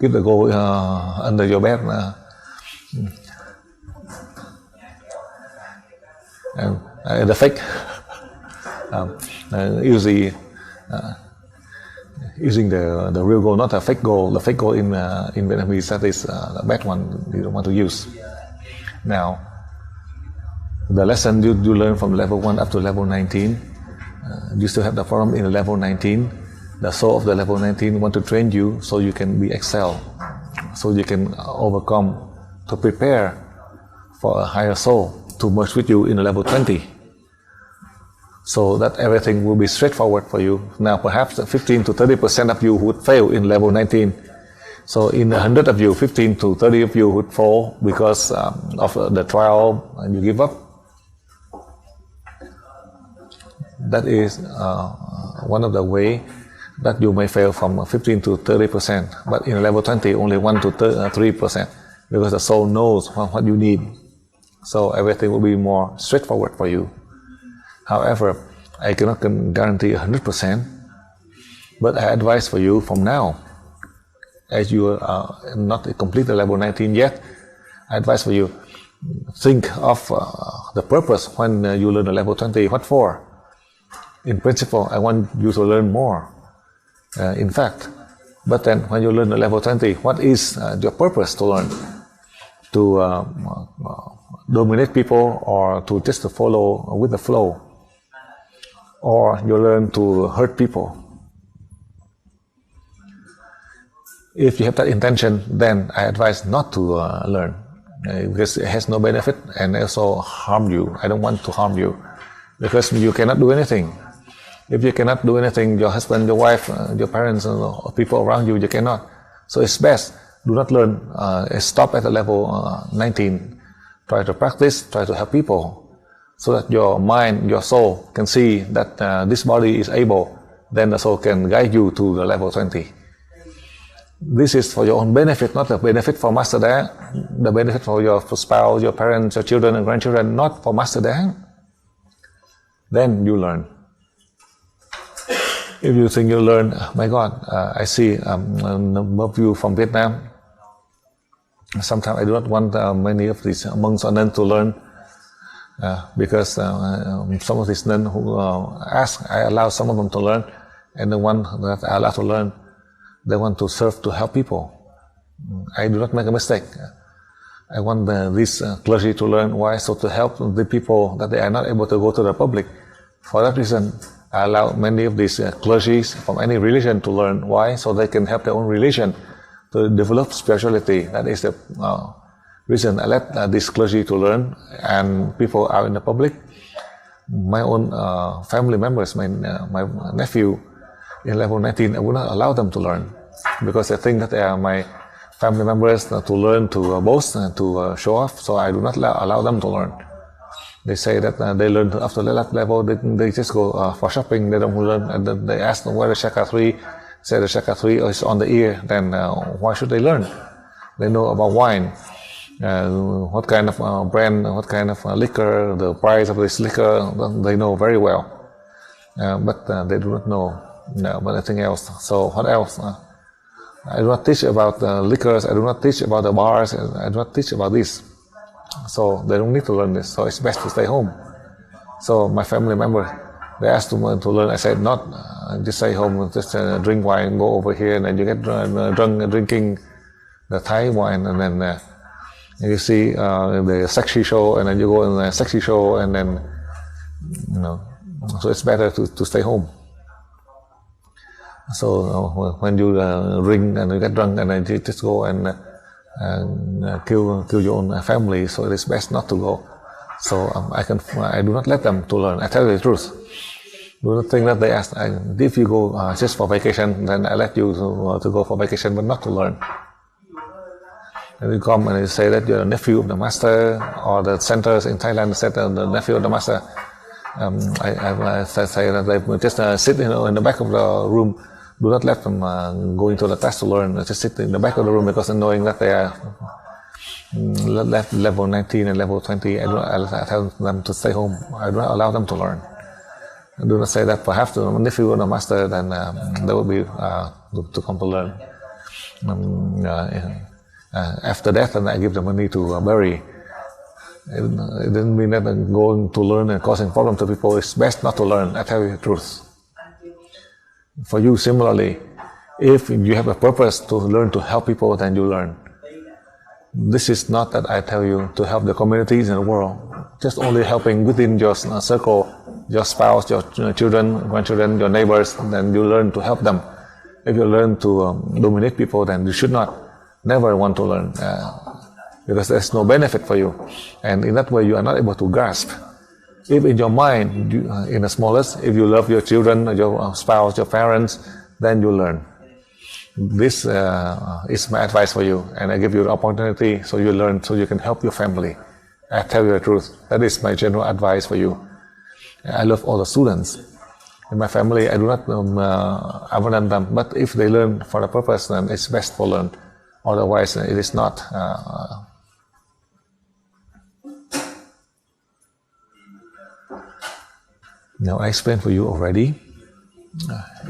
keep the gold under your bed. The fake, using the real gold, not a fake gold. The fake gold in Vietnamese, that is the bad one you don't want to use. Now, the lesson you learn from level 1 up to level 19, you still have the problem in level 19. The soul of the level 19 want to train you so you can be excel, so you can overcome, to prepare for a higher soul to merge with you in level 20, so that everything will be straightforward for you. Now perhaps 15 to 30% of you would fail in level 19. So in 100 of you, 15 to 30 of you would fall because of the trial and you give up. That is one of the way that you may fail from 15 to 30%. But in level 20, only 1 to 3%, because the soul knows what you need. So everything will be more straightforward for you. However, I cannot guarantee 100%, but I advise for you from now, as you are not complete the level 19 yet, I advise for you, think of the purpose when you learn the level 20, what for? In principle, I want you to learn more, in fact. But then when you learn the level 20, what is your purpose to learn? To dominate people, or to just to follow with the flow? Or you learn to hurt people? If you have that intention, then I advise not to learn, because it has no benefit and also harm you. I don't want to harm you, because you cannot do anything. If you cannot do anything, your husband, your wife, your parents, or people around you, you cannot. So it's best, do not learn, stop at the level 19. Try to practice, try to help people, so that your mind, your soul can see that this body is able, then the soul can guide you to the level 20. This is for your own benefit, not the benefit for Master Dang, the benefit for your spouse, your parents, your children and grandchildren, not for Master Dang. Then you learn. If you think you learn, my God, I see a number of you from Vietnam. Sometimes I do not want many of these monks or nuns to learn, because some of these nuns who ask, I allow some of them to learn, and the one that I allow to learn, they want to serve, to help people. I do not make a mistake. I want this clergy to learn. Why? So to help the people that they are not able to go to the public. For that reason, I allow many of these clergy from any religion to learn. Why? So they can help their own religion to develop spirituality. That is the reason I let this clergy to learn, and people out in the public. My own family members, my nephew in level 19, I would not allow them to learn, because I think that they are my family members to learn, to boast, and to show off. So I do not allow them to learn. They say that they learn after that level, they just go for shopping, they don't learn. And then they ask them where the chakra 3, say the chakra 3 is on the ear, then why should they learn? They know about wine, what kind of brand, what kind of liquor, the price of this liquor, they know very well. But they do not know about anything else. So what else? I do not teach about the liquors, I do not teach about the bars, I do not teach about this. So they don't need to learn this, so it's best to stay home. So my family member, they asked to learn, I said not, just stay home, just drink wine, go over here, and then you get drunk drinking the Thai wine, and then you see the sexy show, and then you go in the sexy show, and then, so it's better to stay home. So when you drink and you get drunk and then you just go and kill your own family, so it is best not to go. So I do not let them to learn. I tell you the truth. Do not think that they ask, if you go just for vacation, then I let you to go for vacation, but not to learn. And you come and you say that you're a nephew of the master, or the centers in Thailand said the nephew of the master. I say that they just sit in the back of the room. Do not let them go into the class to learn. Just sit in the back of the room, because knowing that they are level 19 and level 20, I tell them to stay home. I do not allow them to learn. I do not say that perhaps the nephew of the master, then they will be to come to learn. After death, then I give the money to bury. It didn't mean that going to learn and causing problem to people. It's best not to learn. I tell you the truth. For you, similarly, if you have a purpose to learn to help people, then you learn. This is not that I tell you to help the communities in the world. Just only helping within your circle, your spouse, your children, grandchildren, your neighbors, then you learn to help them. If you learn to dominate people, then you should never want to learn, because there's no benefit for you. And in that way, you are not able to grasp. If in your mind, in the smallest, if you love your children, your spouse, your parents, then you learn. This is my advice for you, and I give you the opportunity so you learn, so you can help your family. I tell you the truth. That is my general advice for you. I love all the students. In my family, I do not abandon them, but if they learn for a purpose, then it's best for learn. Otherwise, it is not. Now, I explained for you already.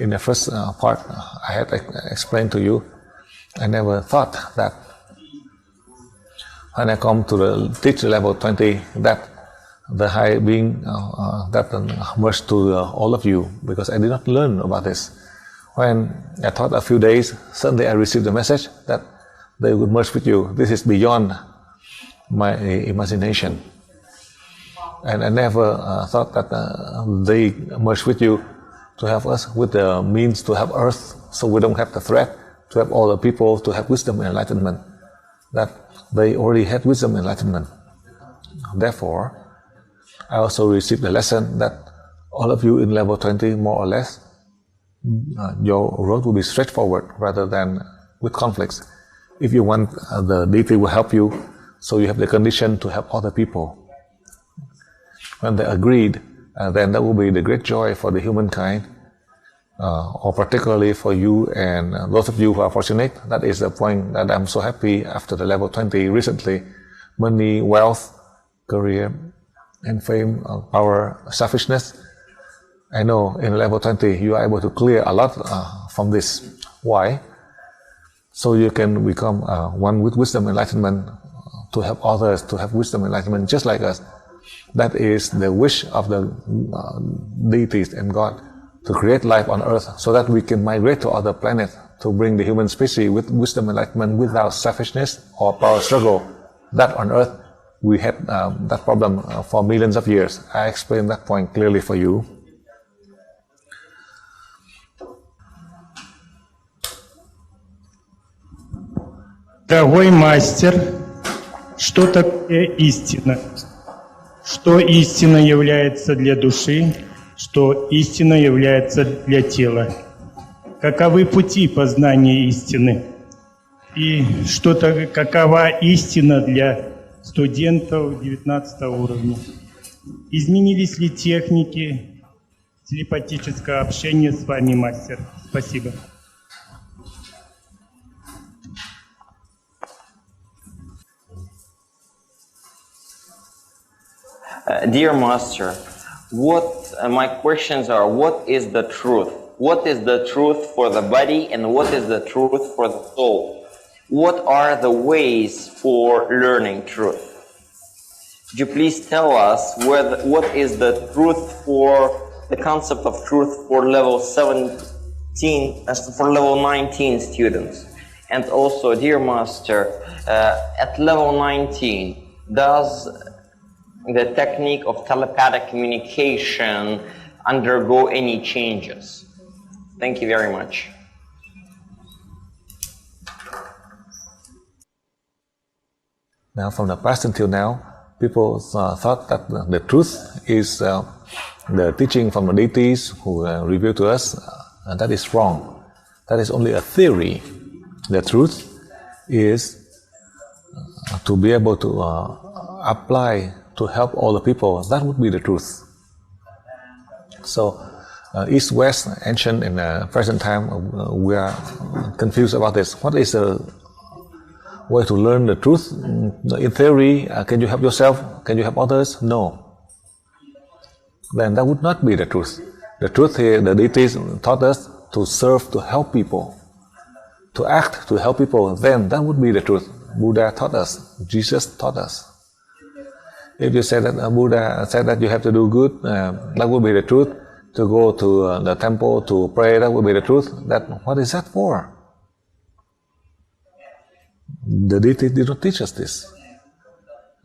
In the first part, I had explained to you, I never thought that when I come to the teacher level 20, that the high being that merged to all of you, because I did not learn about this. When I thought a few days, suddenly I received the message that they would merge with you. This is beyond my imagination. And I never thought that they merge with you to help us with the means to help Earth, so we don't have the threat, to help all the people to have wisdom and enlightenment. That they already had wisdom and enlightenment. Therefore, I also received the lesson that all of you in level 20, more or less, your road will be straightforward rather than with conflicts. If you want, the deity will help you, so you have the condition to help other people. When they agreed, then that will be the great joy for the humankind, or particularly for you and those of you who are fortunate. That is the point that I'm so happy after the level 20 recently. Money, wealth, career, and fame, power, selfishness. I know in level 20 you are able to clear a lot from this. Why? So you can become one with wisdom and enlightenment, to help others to have wisdom and enlightenment just like us. That is the wish of the deities and God, to create life on earth so that we can migrate to other planets, to bring the human species with wisdom and enlightenment without selfishness or power struggle. That on earth we had that problem for millions of years. I explained that point clearly for you. Дорогой мастер, что такое истина? Что истина является для души, что истина является для тела? Каковы пути познания истины? И какова истина для студентов 19 уровня? Изменились ли техники телепатического общения с вами, мастер? Спасибо. Dear Master, my questions are, what is the truth? What is the truth for the body and what is the truth for the soul? What are the ways for learning truth? Could you please tell us what is the truth for the concept of truth for level 17, for level 19 students? And also, dear Master, at level 19, does the technique of telepathic communication undergo any changes? Thank you very much. Now, from the past until now, people thought that the truth is the teaching from the deities who reveal to us, and that is wrong. That is only a theory. The truth is to be able to apply to help all the people. That would be the truth. So, East, West, ancient and present time, we are confused about this. What is the way to learn the truth? In theory, can you help yourself? Can you help others? No. Then that would not be the truth. The truth here, the deities taught us to serve, to help people, to act, to help people. Then that would be the truth. Buddha taught us. Jesus taught us. If you say that Buddha said that you have to do good, that would be the truth. To go to the temple to pray, that would be the truth. What is that for? The deities did not teach us this.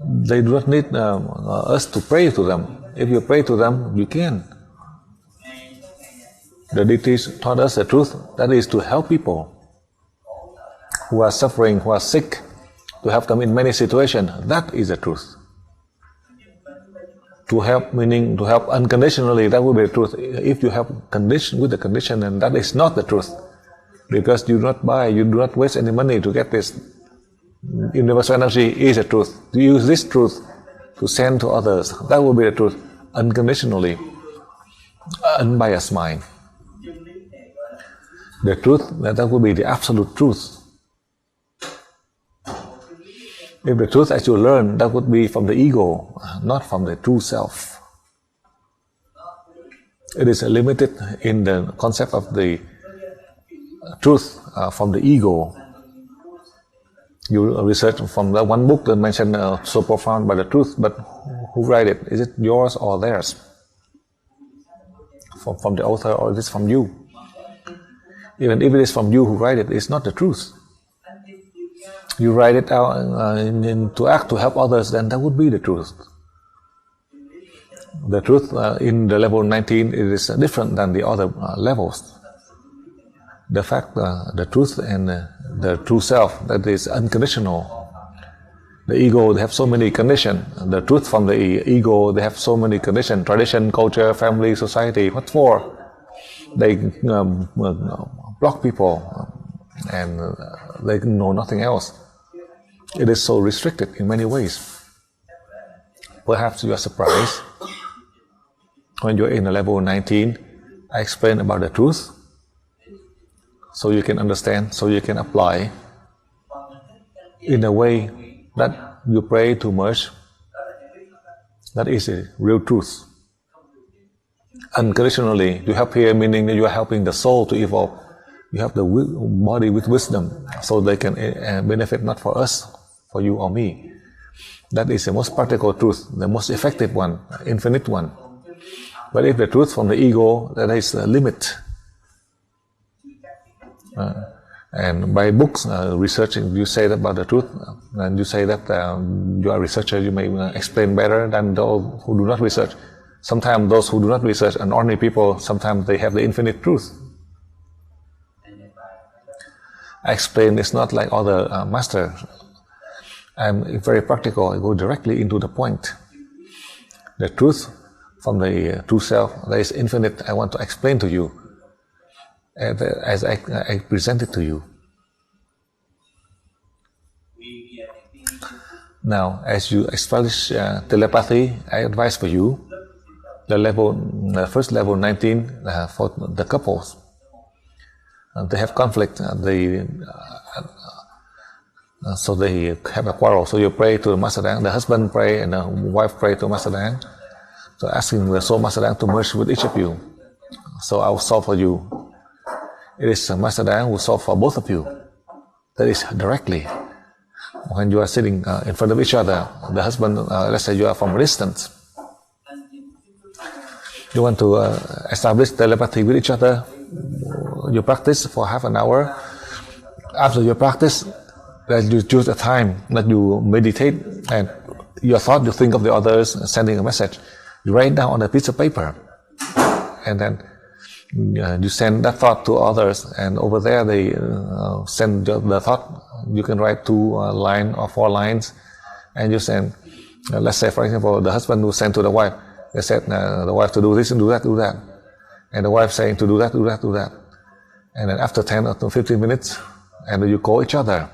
They do not need us to pray to them. If you pray to them, you can. The deities taught us the truth, that is to help people who are suffering, who are sick, to help them in many situations. That is the truth. To help, meaning to help unconditionally, that would be the truth. If you help condition with the condition, then that is not the truth. Because you do not buy, you do not waste any money to get this. Universal energy is the truth. To use this truth to send to others, that would be the truth. Unconditionally, unbiased mind. The truth, that would be the absolute truth. If the truth as you learn, that would be from the ego, not from the true self. It is limited in the concept of the truth from the ego. You research from that one book that mentioned so profound by the truth, but who write it? Is it yours or theirs? From the author, or is it from you? Even if it is from you who write it, it's not the truth. You write it out to act, to help others, then that would be the truth. The truth in the level 19 it is different than the other levels. The fact, the truth and the true self, that is unconditional. The ego, they have so many conditions. The truth from the ego, they have so many conditions. Tradition, culture, family, society. What for? They block people and they know nothing else. It is so restricted in many ways. Perhaps you are surprised when you're in a level 19. I explain about the truth, so you can understand, so you can apply in a way that you pray to merge. That is the real truth. Unconditionally, you help here, meaning that you are helping the soul to evolve. You have the body with wisdom, so they can benefit not for us, for you or me. That is the most practical truth, the most effective one, infinite one. But if the truth from the ego, that is a limit. And by books, researching, you say about the truth, and you say that you are a researcher, you may explain better than those who do not research. Sometimes those who do not research, and ordinary people, sometimes they have the infinite truth. I explain it's not like other masters. I'm very practical. I go directly into the point. The truth from the true self, that is infinite, I want to explain to you as I present it to you. Now, as you establish telepathy, I advise for you the first level 19 for the couples. They have conflict. So they have a quarrel. So you pray to the Master Dang. The husband pray and the wife pray to Master Dang. So asking the Soul Master Dang to merge with each of you. So I will solve for you. It is Master Dang who will solve for both of you. That is directly. When you are sitting in front of each other, the husband, let's say you are from a distance. You want to establish telepathy with each other. You practice for half an hour. After your practice, that you choose a time that you meditate, and your thought, you think of the others, sending a message. You write down on a piece of paper, and then You send that thought to others, and over there they send the thought. You can write 2 lines or 4 lines, and you send. Let's say, for example, the husband who sent to the wife. They said the wife to do this and do that, and the wife saying to do that, do that, do that. And then after 10 or 15 minutes, and you call each other.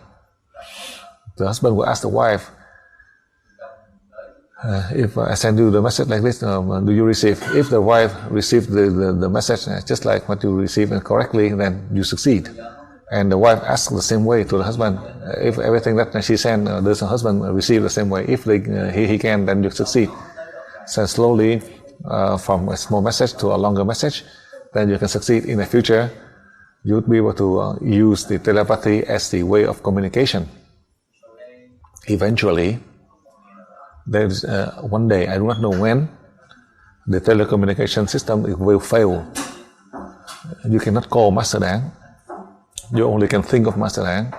The husband will ask the wife, if I send you the message like this, do you receive? If the wife received the message just like what you received correctly, then you succeed. And the wife asks the same way to the husband. If everything that she sent, the husband receive the same way. If he can, then you succeed. So slowly, from a small message to a longer message, then you can succeed in the future. You would be able to use the telepathy as the way of communication. Eventually, there's one day, I do not know when, the telecommunication system will fail. You cannot call Master Dang. You only can think of Master Dang,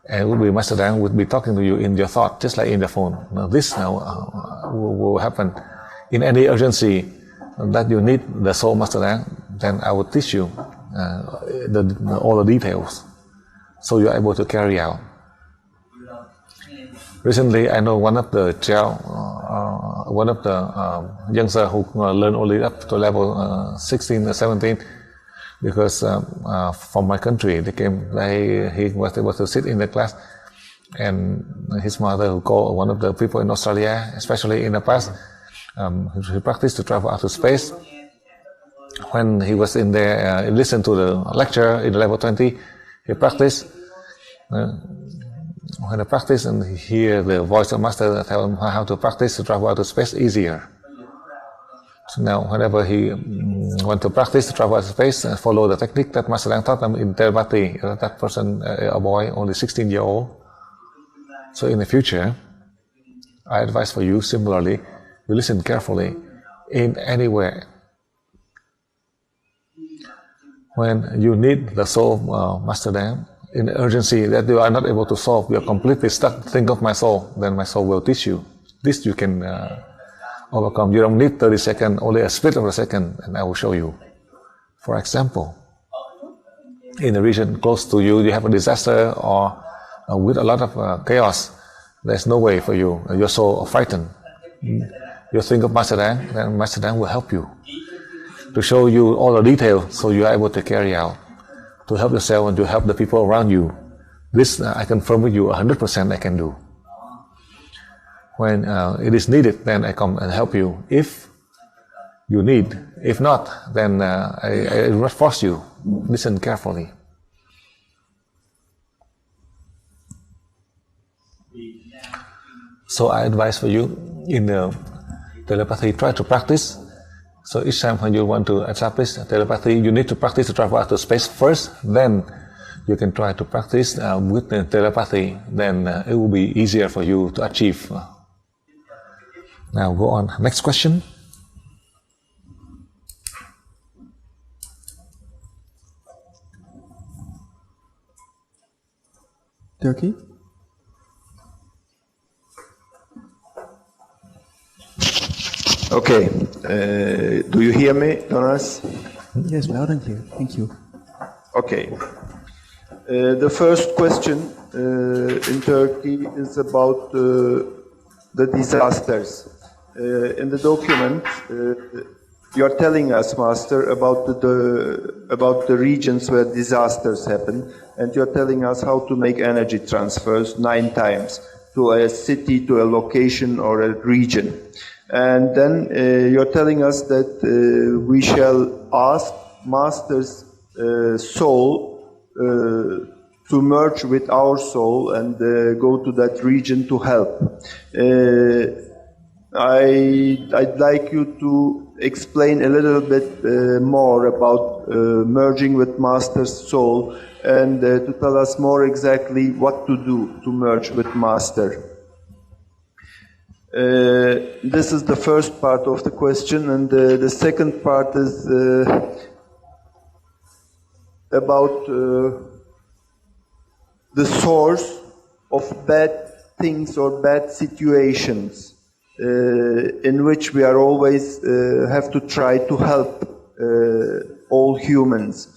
and Master Dang would be talking to you in your thought, just like in the phone. Now this will happen. In any urgency that you need the soul Master Dang, then I will teach you all the details, so you are able to carry out. Recently, I know one of the youngsters who learned only up to level 16 or 17, because from my country they came. He was able to sit in the class, and his mother, who called one of the people in Australia, especially in the past, he practiced to travel out to space. When he was in there, he listened to the lecture in level 20. He practiced. When I practice and hear the voice of Master tell him how to practice to travel out to space easier. So now, whenever he wants to practice to travel out to space, follow the technique that Master taught them in telepathy. That person, a boy, only 16 years old. So in the future, I advise for you similarly, you listen carefully in anywhere. When you need the soul Master Dang, in urgency that you are not able to solve, you are completely stuck, think of my soul, then my soul will teach you. This you can overcome. You don't need 30 seconds, only a split of a second, and I will show you. For example, in a region close to you, you have a disaster or with a lot of chaos. There's no way for you. Your soul is frightened. You think of Master Dang, then Master Dang will help you to show you all the details, so you are able to carry out, to help yourself and to help the people around you. This I confirm with you 100% I can do. When it is needed, then I come and help you if you need. If not, then I will not force you. Listen carefully. So I advise for you in the telepathy, try to practice. So each time when you want to establish telepathy, you need to practice to travel out to space first, then you can try to practice with the telepathy, then it will be easier for you to achieve. Now go on. Next question. Turkey? Okay. Do you hear me, Jonas? Yes, loud and clear. Thank you. Okay. The first question in Turkey is about the disasters. In the document, you are telling us, Master, about the regions where disasters happen, and you are telling us how to make energy transfers 9 times to a city, to a location or a region. And then you're telling us that we shall ask Master's soul to merge with our soul and go to that region to help. I'd like you to explain a little bit more about merging with Master's soul and to tell us more exactly what to do to merge with Master. This is the first part of the question, and the second part is about the source of bad things or bad situations in which we are always have to try to help all humans.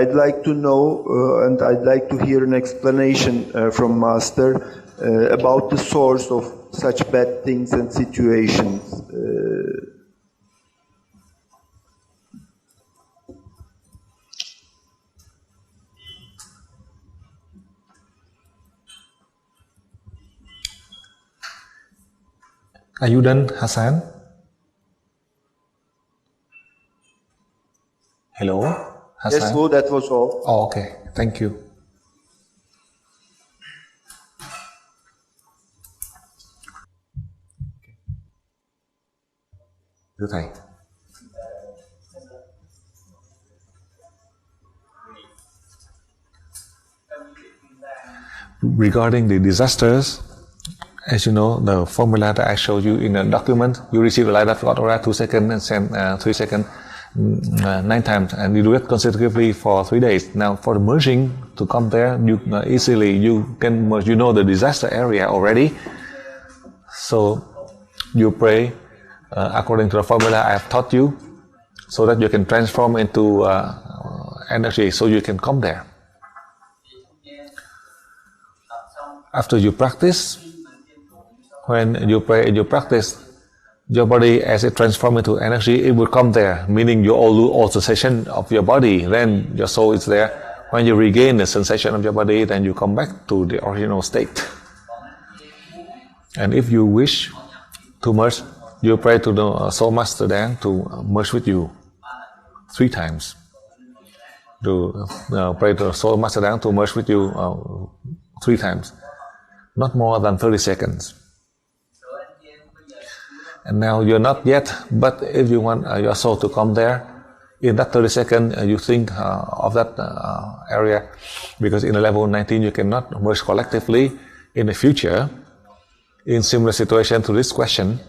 I'd like to know, and I'd like to hear an explanation from Master about the source of such bad things and situations. Are you done, Hassan? Hello, Hassan? Yes, that was all. Oh, okay. Thank you. Thưa Thầy. Regarding the disasters, as you know, the formula that I showed you in a document, you receive a light of God aura 2 seconds and send 3 seconds 9 times, and you do it consecutively for 3 days. Now, for the merging to come there, you easily you can merge. You know the disaster area already, so you pray according to the formula I have taught you, so that you can transform into energy, so you can come there. After you practice, when you pray and you practice, your body, as it transforms into energy, it will come there, meaning you all lose all sensation of your body. Then your soul is there. When you regain the sensation of your body, then you come back to the original state. And if you wish to merge, you pray to the Soul Master Dang to merge with you 3 times. To pray to the Soul Master Dang to merge with you 3 times. Not more than 30 seconds. And now you're not yet, but if you want your soul to come there, in that 30 seconds, you think of that area, because in the level 19 you cannot merge collectively. In the future, in similar situation to this question,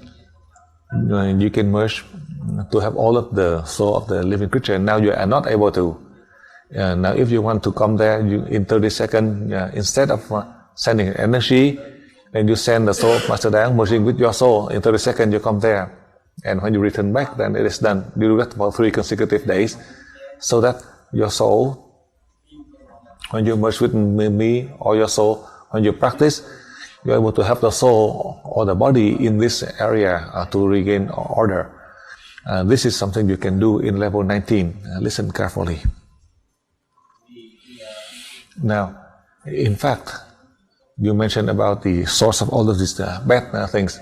you can merge to have all of the soul of the living creature. Now you are not able to. Now if you want to come there, in 30 seconds, instead of sending energy, then you send the soul of Master Dang merging with your soul. In 30 seconds you come there. And when you return back, then it is done. You do that for 3 consecutive days, so that your soul, when you merge with me or your soul, when you practice, you're able to help the soul or the body in this area to regain order. This is something you can do in level 19. Listen carefully. Now, in fact, you mentioned about the source of all of these bad things.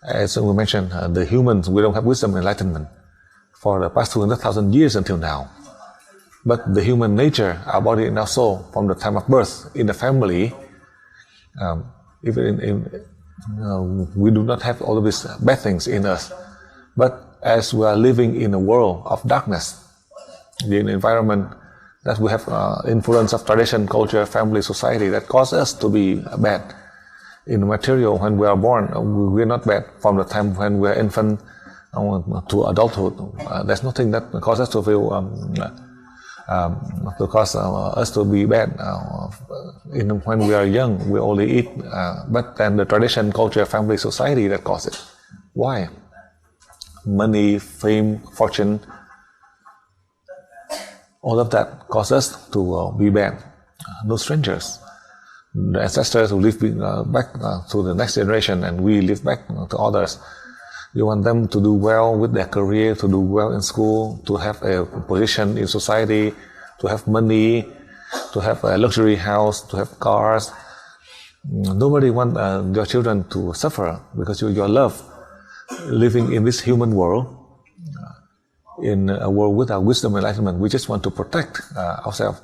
As we mentioned, the humans, we don't have wisdom and enlightenment for the past 200,000 years until now. But the human nature, our body and our soul, from the time of birth in the family, we do not have all of these bad things in us. But as we are living in a world of darkness, the environment that we have influence of tradition, culture, family, society that cause us to be bad. In the material, when we are born, we are not bad. From the time when we are infant to adulthood, there's nothing that causes us to feel to cause us to be bad. When we are young, we only eat, but then the tradition, culture, family, society that cause it. Why? Money, fame, fortune, all of that causes us to be bad. No strangers. The ancestors who live back to the next generation, and we live back to others. You want them to do well with their career, to do well in school, to have a position in society, to have money, to have a luxury house, to have cars. Nobody wants your children to suffer because your love, living in this human world, in a world without wisdom and enlightenment, we just want to protect ourselves.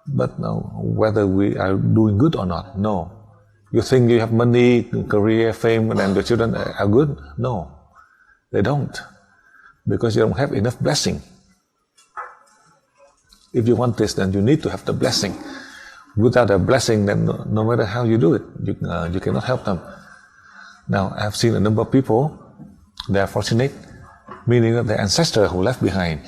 But whether we are doing good or not, no. You think you have money, career, fame, and then your children are good? No, they don't, because you don't have enough blessing. If you want this, then you need to have the blessing. Without a blessing, then no matter how you do it, you cannot help them. Now, I have seen a number of people, they are fortunate, meaning that their ancestors who left behind,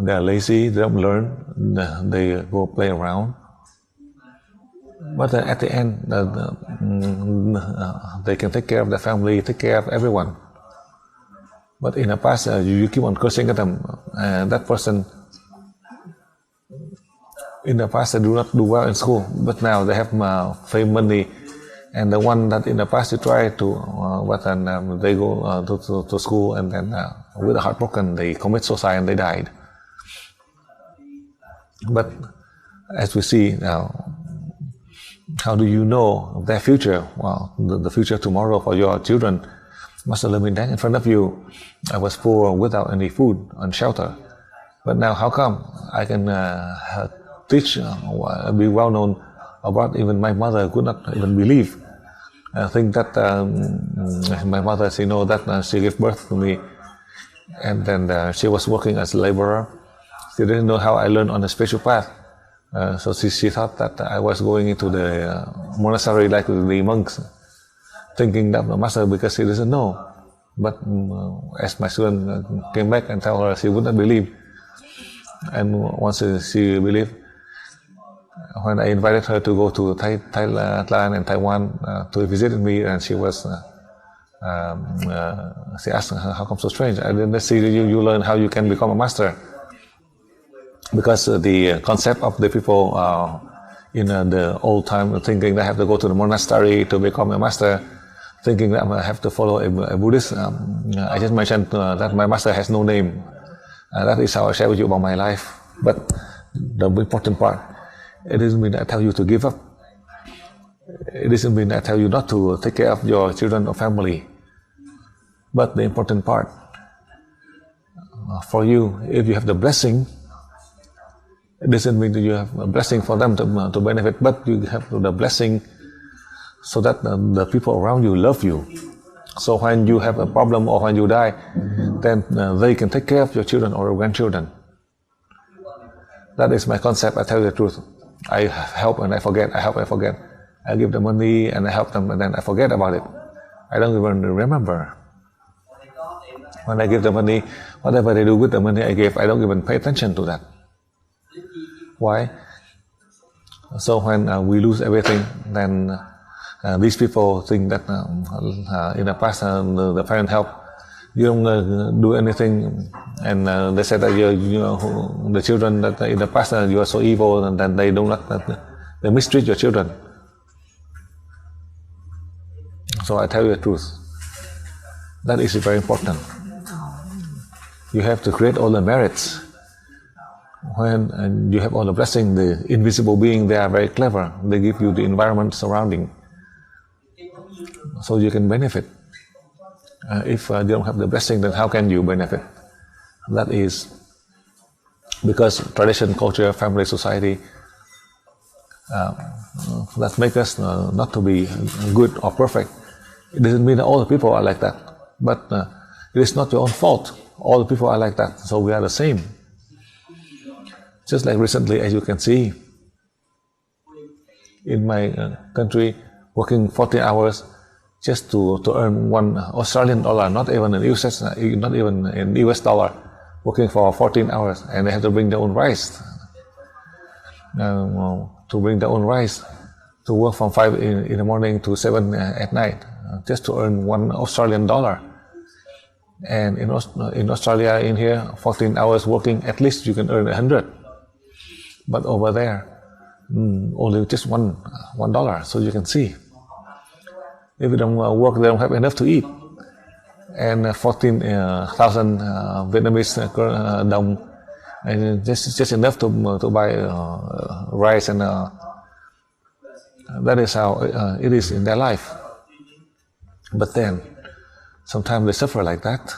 they are lazy, they don't learn, they go play around. But at the end, they can take care of their family, take care of everyone. But in the past, you keep on cursing at them. That person, in the past, they do not do well in school, but now they have fame, money, and the one that in the past you try to, but then they go to school, and then with a heart broken, they commit suicide and they died. But as we see now, how do you know their future? Well, the future tomorrow for your children. Master Lemon Dang, in front of you, I was poor without any food and shelter. But now how come I can teach, be well known about even my mother could not even believe. I think that my mother, she know that she gave birth to me, and then she was working as a laborer. She didn't know how I learned on a spiritual path. So she thought that I was going into the monastery like the monks, thinking that the master, because she doesn't know. But as my student came back and told her, she would not believe. And once she believed, when I invited her to go to Thailand and Taiwan to visit me, and she was, she asked, how come so strange? I didn't see you learn how you can become a master. Because the concept of the people in the old time thinking they have to go to the monastery to become a master, thinking that I have to follow a Buddhist. I just mentioned that my master has no name. That is how I share with you about my life. But the important part, it doesn't mean that I tell you to give up. It doesn't mean that I tell you not to take care of your children or family. But the important part, for you, if you have the blessing, it doesn't mean that you have a blessing for them to benefit, but you have the blessing so that the people around you love you. So when you have a problem or when you die, then they can take care of your children or your grandchildren. That is my concept. I tell you the truth. I help and I forget. I help and I forget. I give them money and I help them, and then I forget about it. I don't even remember. When I give the money, whatever they do with the money I gave, I don't even pay attention to that. Why? So when we lose everything, then these people think that in the past the parent help, you don't do anything, and they said that you know, the children that in the past you are so evil, and then they do not, they mistreat your children. So I tell you the truth. That is very important. You have to create all the merits. When you have all the blessing, the invisible being, they are very clever. They give you the environment surrounding, so you can benefit. If you don't have the blessing, then how can you benefit? That is because tradition, culture, family, society, that make us not to be good or perfect. It doesn't mean that all the people are like that, but it is not your own fault. All the people are like that, so we are the same. Just like recently, as you can see, in my country, working 40 hours just to earn $1 Australian, not even in US dollar, working for 14 hours, and they have to bring their own rice. To bring their own rice, to work from 5 in the morning to 7 at night, just to earn $1 Australian. And in Australia, in here, 14 hours working, at least you can earn 100. But over there, only just $1. So you can see, if you don't work, they don't have enough to eat. And 14,000 Vietnamese dong, and just enough to buy rice, and that is how it is in their life. But then, sometimes they suffer like that.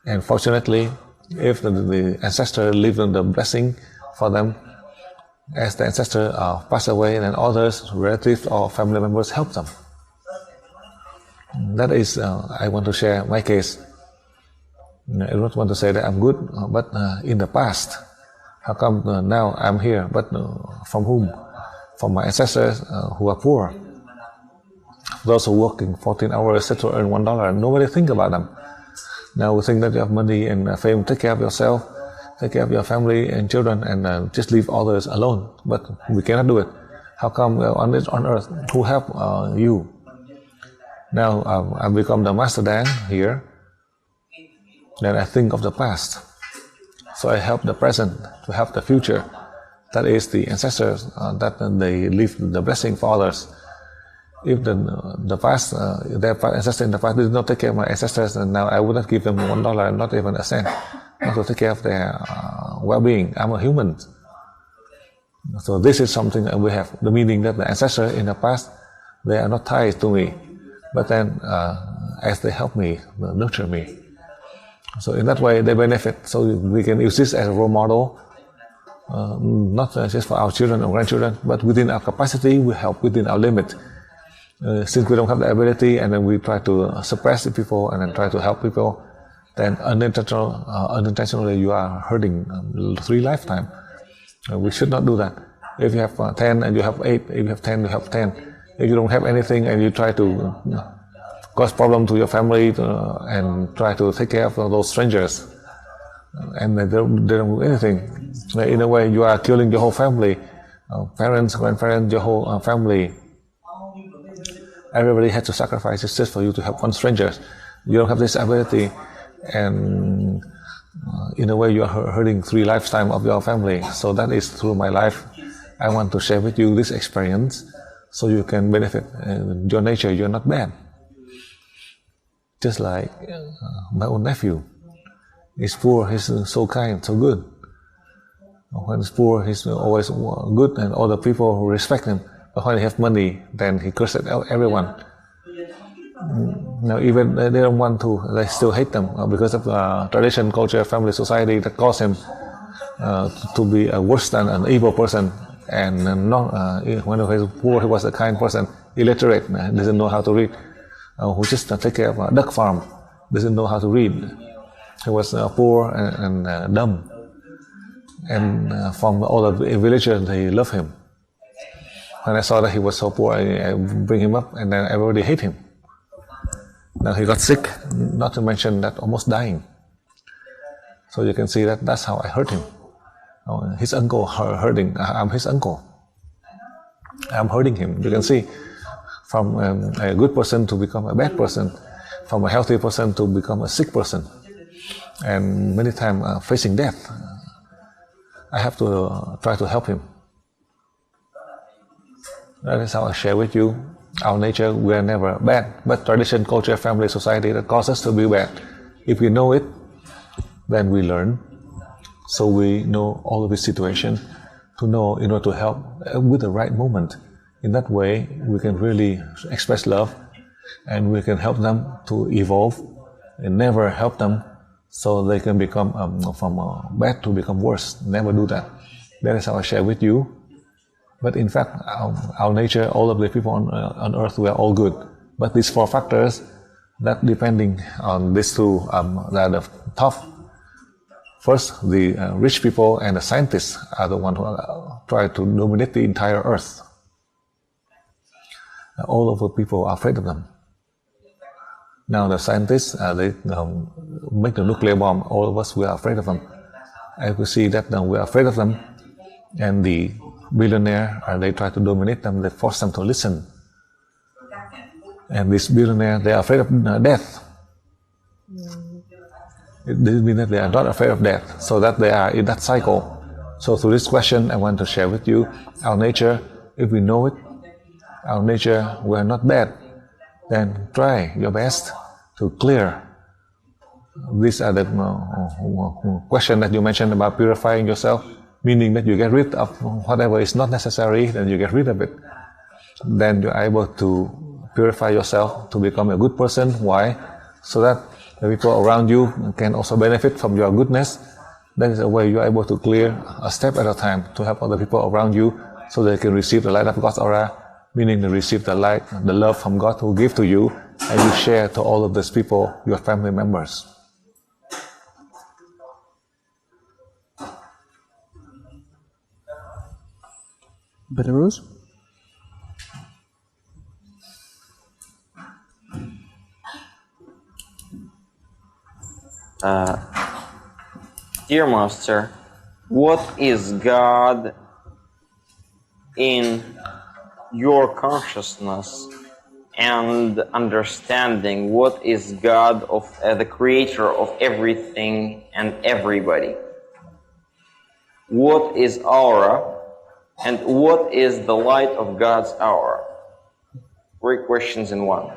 And fortunately, if the ancestor leave them the blessing for them, as the ancestor pass away, then others, relatives or family members help them. That is, I want to share my case. I don't want to say that I'm good, but in the past, how come now I'm here? But from whom? From my ancestors who are poor. Those who are working 14 hours just to earn $1. Nobody think about them. Now we think that you have money and fame, take care of yourself, take care of your family and children, and just leave others alone. But we cannot do it. How come on earth, who help you? Now I've become the Master Dan here. then I think of the past. So I help the present to help the future. That is the ancestors, that they leave the blessing for others. If the past, their ancestors in the past did not take care of my ancestors, and now I would not give them $1, not even a cent, not to take care of their well-being. I'm a human. So this is something that we have, the meaning that the ancestors in the past, they are not tied to me, but then as they help me, nurture me. So in that way they benefit. So we can use this as a role model, not just for our children or grandchildren, but within our capacity, we help within our limit. Since we don't have the ability, and then we try to suppress the people and then try to help people, then unintentionally you are hurting 3 lifetimes. We should not do that. If you have 10 and you have 8, if you have 10, you have 10. If you don't have anything and you try to cause problem to your family and try to take care of those strangers, and they don't do anything, in a way you are killing your whole family, parents, grandparents, your whole family. Everybody has to sacrifice just for you to help one stranger. You don't have this ability, and in a way you are hurting 3 lifetimes of your family. So that is through my life. I want to share with you this experience so you can benefit. Your nature, you're not bad. Just like my own nephew. He's poor, he's so kind, so good. When he's poor, he's always good and all the people respect him. But when he has money, then he curses everyone. Now even they don't want to, they still hate them because of tradition, culture, family, society that cause him to be worse than an evil person. And not, when he was poor, he was a kind person, illiterate, doesn't know how to read, who just take care of a duck farm, doesn't know how to read. He was poor and dumb. And from all the villagers, they love him. When I saw that he was so poor, I bring him up, and then everybody hate him. Now he got sick, not to mention that almost dying. So you can see that that's how I hurt him. His uncle hurting, I'm his uncle. I'm hurting him. You can see, from a good person to become a bad person, from a healthy person to become a sick person, and many times facing death. I have to try to help him. That is how I share with you. Our nature, we are never bad, but tradition, culture, family, society that cause us to be bad. If we know it, then we learn. So we know all of the situation to know in order to help with the right moment. In that way, we can really express love, and we can help them to evolve, and never help them so they can become from bad to become worse. Never do that. That is how I share with you. But in fact, our nature, all of the people on earth, we are all good. But these 4 factors, that depending on these 2, they are the top. First, the rich people and the scientists are the ones who try to dominate the entire earth. All of the people are afraid of them. Now the scientists, they make the nuclear bomb. All of us, we are afraid of them. And we see that we are afraid of them. And the billionaire, they try to dominate them. They force them to listen. And this billionaire, they are afraid of death. It doesn't mean that they are not afraid of death, so that they are in that cycle. So through this question, I want to share with you our nature. If we know it, our nature, we are not bad. Then try your best to clear. These are the question that you mentioned about purifying yourself, meaning that you get rid of whatever is not necessary, then you get rid of it. Then you are able to purify yourself to become a good person. Why? So that the people around you can also benefit from your goodness. That is a way you are able to clear a step at a time to help other people around you so they can receive the light of God's aura, meaning they receive the light, the love from God who give to you, and you share to all of these people, your family members. Belarus? Dear Master, what is God in your consciousness and understanding what is God of the creator of everything and everybody. What is aura and what is the light of God's aura? 3 questions in one.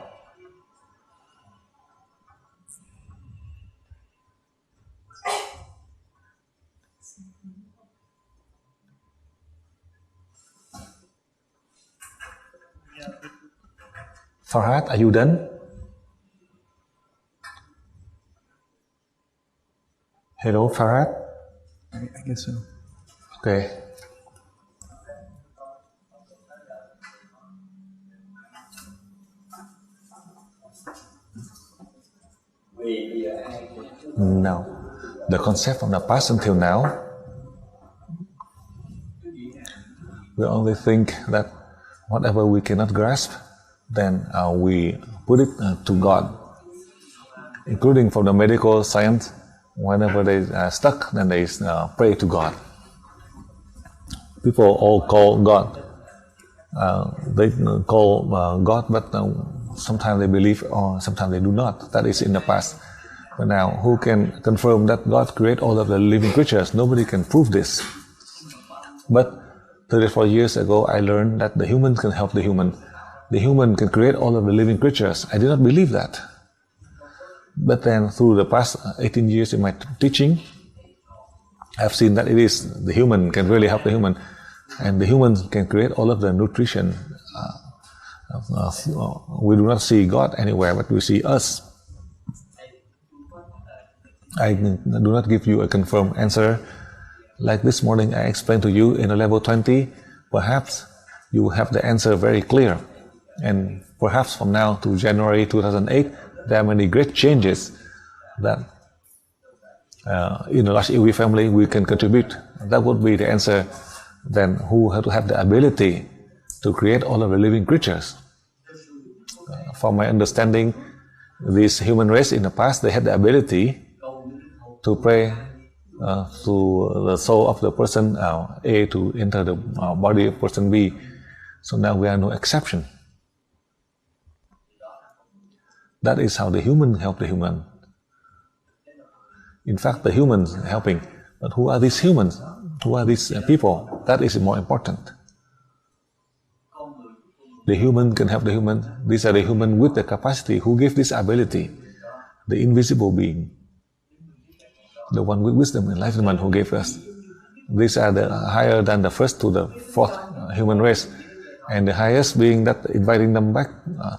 Farhad, are you done? Hello, Farhad? I guess so. Okay. Now, the concept from the past until now, we only think that whatever we cannot grasp, then we put it to God, including from the medical science. Whenever they are stuck, then they pray to God. People all call God. They call God, but sometimes they believe or sometimes they do not. That is in the past. But now, who can confirm that God created all of the living creatures? Nobody can prove this. But 34 years ago, I learned that the human can help the human. The human can create all of the living creatures. I did not believe that. But then through the past 18 years in my teaching, I've seen that it is the human can really help the human. And the human can create all of the nutrition. We do not see God anywhere, but we see us. I do not give you a confirmed answer. Like this morning I explained to you in a level 20, perhaps you have the answer very clear. And perhaps from now to January 2008, there are many great changes that in a large EV family we can contribute. That would be the answer. Then who have to have the ability to create all of the living creatures? From my understanding, this human race in the past, they had the ability to pray to the soul of the person A to enter the body of person B. So now we are no exception. That is how the human help the human. In fact, the humans are helping. But who are these humans? Who are these people? That is more important. The human can help the human. These are the human with the capacity. Who gave this ability? The invisible being. The one with wisdom and enlightenment who gave us. These are the higher than the first to the fourth human race. And the highest being that inviting them back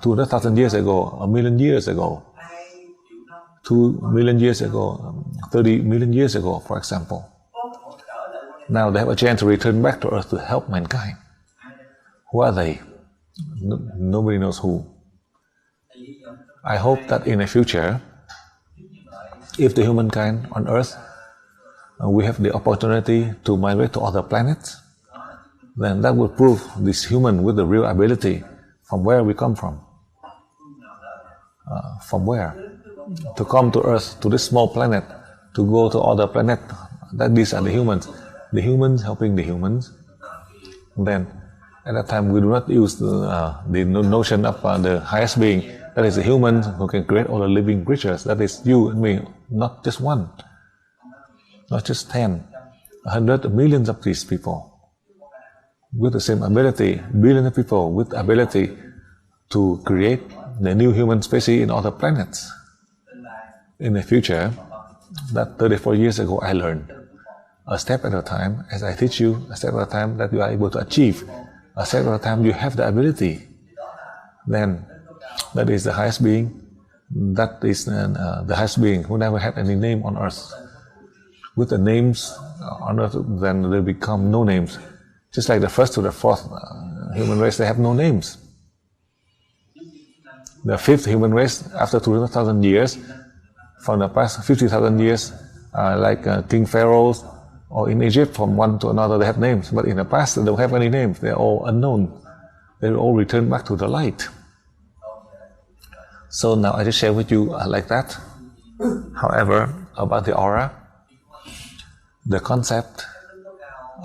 200,000 years ago, 1 million years ago, 2 million years ago, 30 million years ago, for example. Now they have a chance to return back to earth to help mankind. Who are they? Nobody knows who. I hope that in the future, if the humankind on earth, we have the opportunity to migrate to other planets, then that will prove this human with the real ability from where we come from. From where? To come to earth, to this small planet, to go to other planet. That these are the humans. The humans helping the humans. Then at that time we do not use the notion of the highest being. That is the human who can create all the living creatures. That is you and me, not just one, not just 10, 100 millions of these people with the same ability, billions of people with the ability to create the new human species in other planets. In the future, that 34 years ago I learned, a step at a time, as I teach you, a step at a time that you are able to achieve, a step at a time you have the ability, then that is the highest being. That is the highest being who never had any name on earth. With the names on earth, then they become no names. Just like the first to the fourth human race, they have no names. The fifth human race, after 200,000 years, from the past 50,000 years, like King Pharaohs, or in Egypt, from one to another, they have names. But in the past, they don't have any names. They're all unknown. They will all return back to the light. So now I just share with you like that. However, about the aura, the concept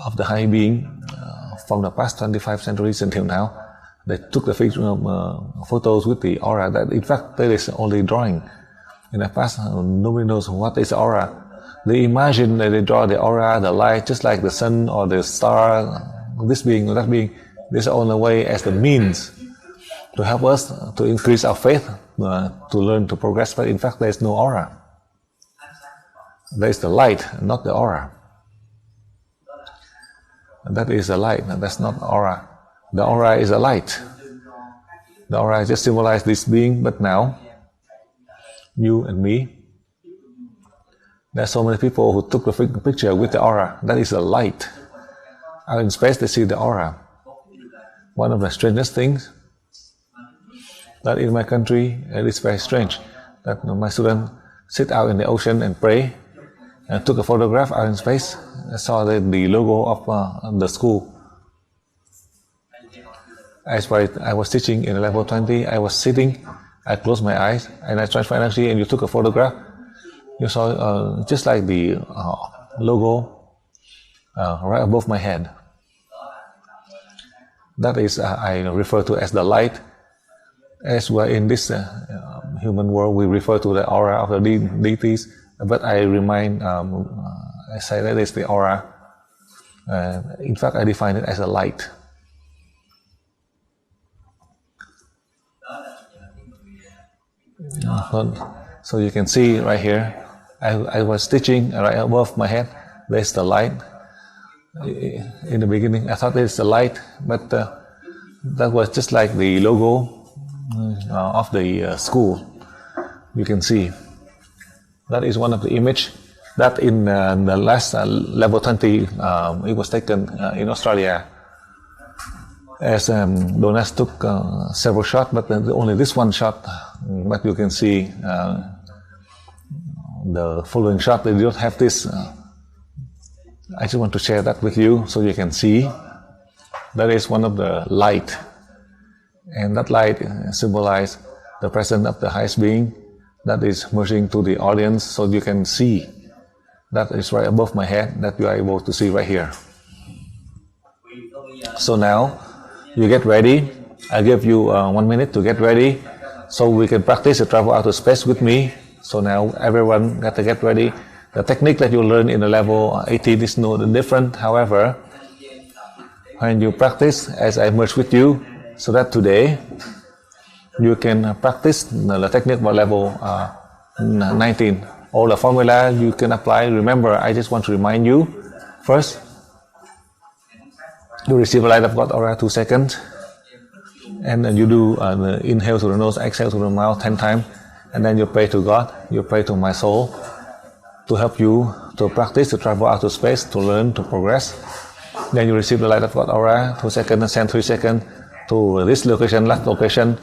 of the high being from the past 25 centuries until now, They took the photos with the aura. That in fact that is only drawing. In the past, nobody knows what is aura. They imagine that they draw the aura, the light, just like the sun or the star, this being or that being. This is on the way as the means to help us to increase our faith, to learn to progress. But in fact, there is no aura. There is the light, not the aura. And that is the light, and that's not aura. The aura is a light. The aura just symbolizes this being, but now, you and me, there are so many people who took the picture with the aura. That is a light. Out in space, they see the aura. One of the strangest things that in my country, it is very strange that my students sit out in the ocean and pray, and took a photograph out in space. I saw the logo of the school. I was teaching in level 20. I was sitting. I closed my eyes and I transfer energy, and you took a photograph. You saw just like the logo right above my head. That is I refer to as the light. As we're in this human world, we refer to the aura of the deities. But I I say that is the aura. In fact, I define it as a light. So you can see right here, I was teaching right above my head. There's the light. In the beginning, I thought it's the light, but that was just like the logo of the school. You can see that is one of the image that in the last level 20 it was taken in Australia. As Donas took several shots, but only this one shot. But you can see the following shot. They don't have this. I just want to share that with you so you can see. That is one of the light, and that light symbolizes the presence of the highest being that is merging to the audience, so you can see. That is right above my head that you are able to see right here. So now you get ready. I give you 1 minute to get ready so we can practice to travel out of space with me. So now everyone got to get ready. The technique that you learn in the level 18 is no different. However, when you practice as I merge with you, so that today you can practice the technique for level 19. All the formula you can apply. Remember, I just want to remind you, first, you receive a light of God aura 2 seconds, and then you do the inhale to the nose, exhale to the mouth 10 times, and then you pray to God, you pray to my soul to help you to practice, to travel out to space, to learn, to progress. Then you receive the light of God aura 2 seconds, and send 3 seconds to this location, last location.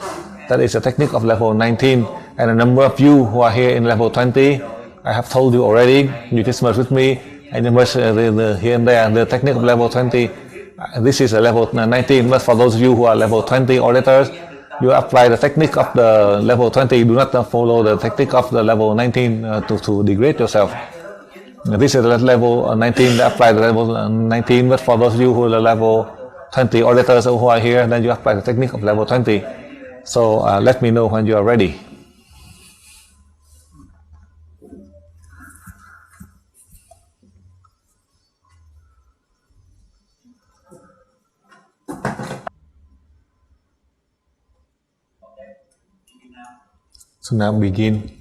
That is a technique of level 19, and a number of you who are here in level 20, I have told you already, you just merge with me, and you merge here and there, the technique of level 20. This is a level 19, but for those of you who are level 20 or later, you apply the technique of the level 20. Do not follow the technique of the level 19 to degrade yourself. This is the level 19, apply the level 19, but for those of you who are level 20 or later who are here, then you apply the technique of level 20. So let me know when you are ready. So now begin.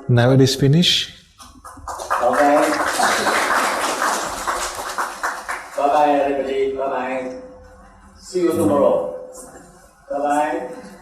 Now it is finished. Okay. Bye bye everybody. Bye bye. See you tomorrow. Bye bye.